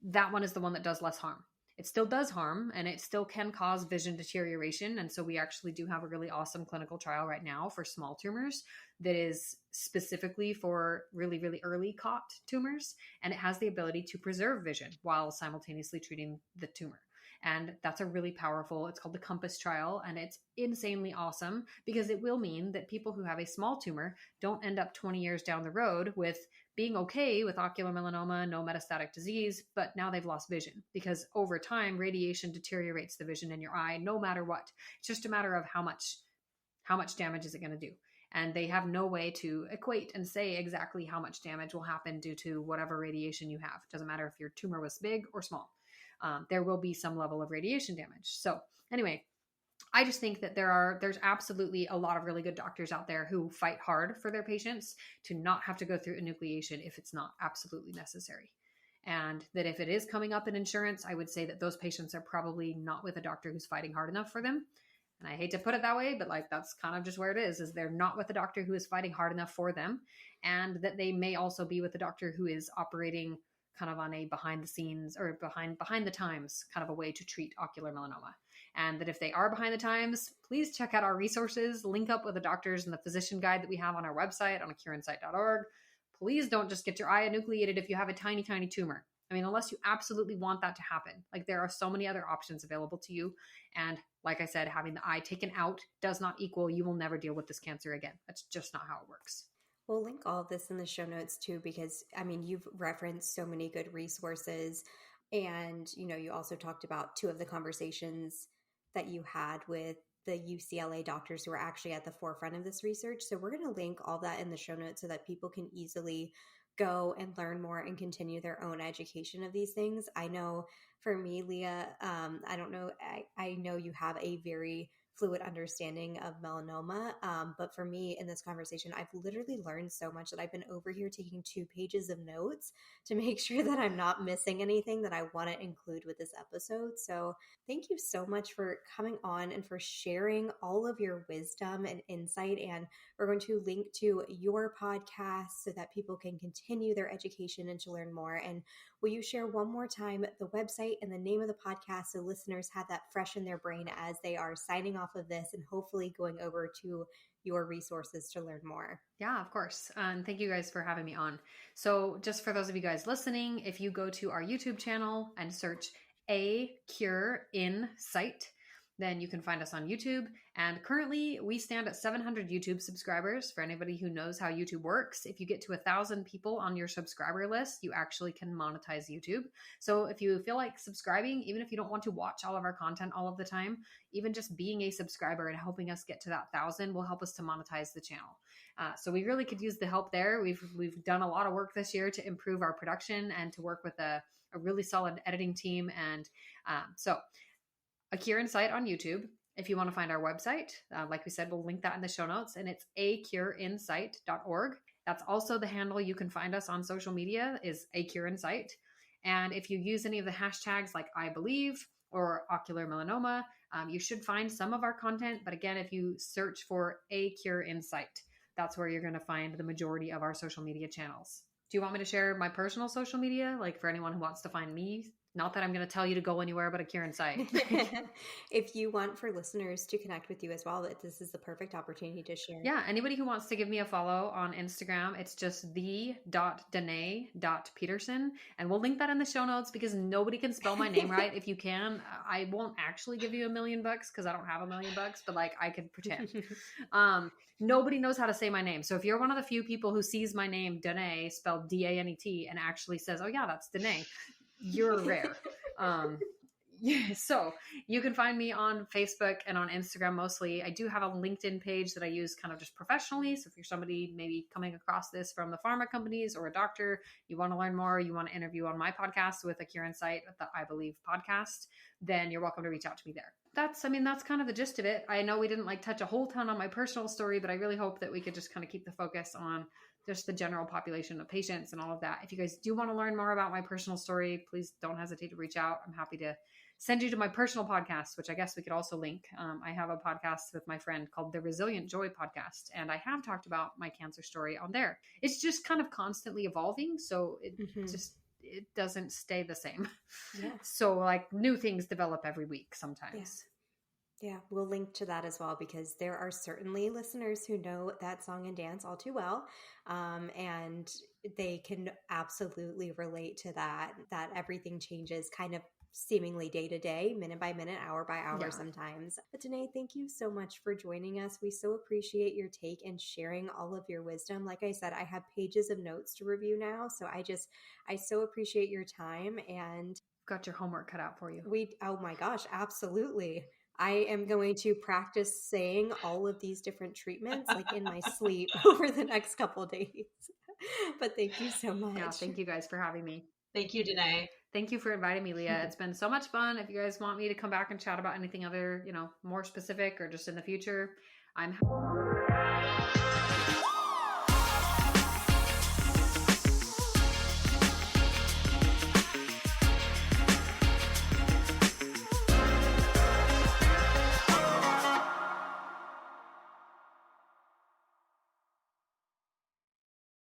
That one is the one that does less harm. It still does harm and it still can cause vision deterioration. And so we actually do have a really awesome clinical trial right now for small tumors that is specifically for really, really early caught tumors. And it has the ability to preserve vision while simultaneously treating the tumor. And that's a really powerful, it's called the COMPASS trial. And it's insanely awesome because it will mean that people who have a small tumor don't end up 20 years down the road with being okay with ocular melanoma, no metastatic disease, but now they've lost vision because over time, radiation deteriorates the vision in your eye, no matter what. It's just a matter of how much damage is it going to do. And they have no way to equate and say exactly how much damage will happen due to whatever radiation you have. It doesn't matter if your tumor was big or small. There will be some level of radiation damage. So anyway, I just think that there's absolutely a lot of really good doctors out there who fight hard for their patients to not have to go through enucleation if it's not absolutely necessary. And that if it is coming up in insurance, I would say that those patients are probably not with a doctor who's fighting hard enough for them. And I hate to put it that way, but like that's kind of just where it is they're not with a doctor who is fighting hard enough for them. And that they may also be with a doctor who is operating kind of on a behind the scenes or behind the times kind of a way to treat ocular melanoma. And that if they are behind the times, please check out our resources, link up with the doctors and the physician guide that we have on our website on acureinsight.org. Please don't just get your eye enucleated if you have a tiny, tiny tumor. I mean, unless you absolutely want that to happen. Like there are so many other options available to you. And like I said, having the eye taken out does not equal you will never deal with this cancer again. That's just not how it works. We'll link all of this in the show notes too, because I mean, you've referenced so many good resources. And, you also talked about two of the conversations that you had with the UCLA doctors who are actually at the forefront of this research. So we're going to link all that in the show notes so that people can easily go and learn more and continue their own education of these things. I know for me, Leah, I don't know, I know you have a very fluid understanding of melanoma. But for me in this conversation, I've literally learned so much that I've been over here taking 2 pages of notes to make sure that I'm not missing anything that I want to include with this episode. So thank you so much for coming on and for sharing all of your wisdom and insight. And we're going to link to your podcast so that people can continue their education and to learn more. And will you share one more time the website and the name of the podcast so listeners have that fresh in their brain as they are signing off of this and hopefully going over to your resources to learn more? Yeah, of course. And thank you guys for having me on. So just for those of you guys listening, if you go to our YouTube channel and search A Cure in Sight, then you can find us on YouTube. And currently we stand at 700 YouTube subscribers. For anybody who knows how YouTube works, if you get to 1,000 people on your subscriber list, you actually can monetize YouTube. So if you feel like subscribing, even if you don't want to watch all of our content all of the time, even just being a subscriber and helping us get to that 1,000 will help us to monetize the channel. So we really could use the help there. We've done a lot of work this year to improve our production and to work with a really solid editing team. And so A Cure in Sight on YouTube. If you want to find our website, like we said, we'll link that in the show notes, and it's acureinsight.org. That's also the handle you can find us on social media is A Cure in Sight. And if you use any of the hashtags like I believe or ocular melanoma, you should find some of our content. But again, if you search for A Cure in Sight, that's where you're going to find the majority of our social media channels. Do you want me to share my personal social media? Like for anyone who wants to find me? Not that I'm going to tell you to go anywhere but A Cure in Sight. If you want for listeners to connect with you as well, that this is the perfect opportunity to share. Yeah, anybody who wants to give me a follow on Instagram, it's just the.danet.peterson. And we'll link that in the show notes because nobody can spell my name right. If you can, I won't actually give you $1 million because I don't have $1 million, but like I could pretend. Nobody knows how to say my name. So if you're one of the few people who sees my name, Danet, spelled D-A-N-E-T, and actually says, oh yeah, that's Danet, you're rare. Yeah, so you can find me on Facebook and on Instagram mostly. I do have a LinkedIn page that I use kind of just professionally. So if you're somebody maybe coming across this from the pharma companies or a doctor, you want to learn more, you want to interview on my podcast with A Cure in Sight, the I Believe podcast, then you're welcome to reach out to me there. That's kind of the gist of it. I know we didn't touch a whole ton on my personal story, but I really hope that we could just kind of keep the focus on just the general population of patients and all of that. If you guys do want to learn more about my personal story, please don't hesitate to reach out. I'm happy to send you to my personal podcast, which I guess we could also link. I have a podcast with my friend called the Resilient Joy Podcast, and I have talked about my cancer story on there. It's just kind of constantly evolving, so it doesn't stay the same. Yeah. So like new things develop every week sometimes. Yeah, we'll link to that as well, because there are certainly listeners who know that song and dance all too well. And they can absolutely relate to that everything changes kind of seemingly day to day, minute by minute, hour by hour sometimes. But Danet, thank you so much for joining us. We so appreciate your take and sharing all of your wisdom. Like I said, I have pages of notes to review now. So I so appreciate your time, and got your homework cut out for you. Oh my gosh, absolutely. I am going to practice saying all of these different treatments like in my sleep over the next couple of days. But thank you so much. Yeah, thank you guys for having me. Thank you, Danet. Thank you for inviting me, Leah. It's been so much fun. If you guys want me to come back and chat about anything other, more specific or just in the future, I'm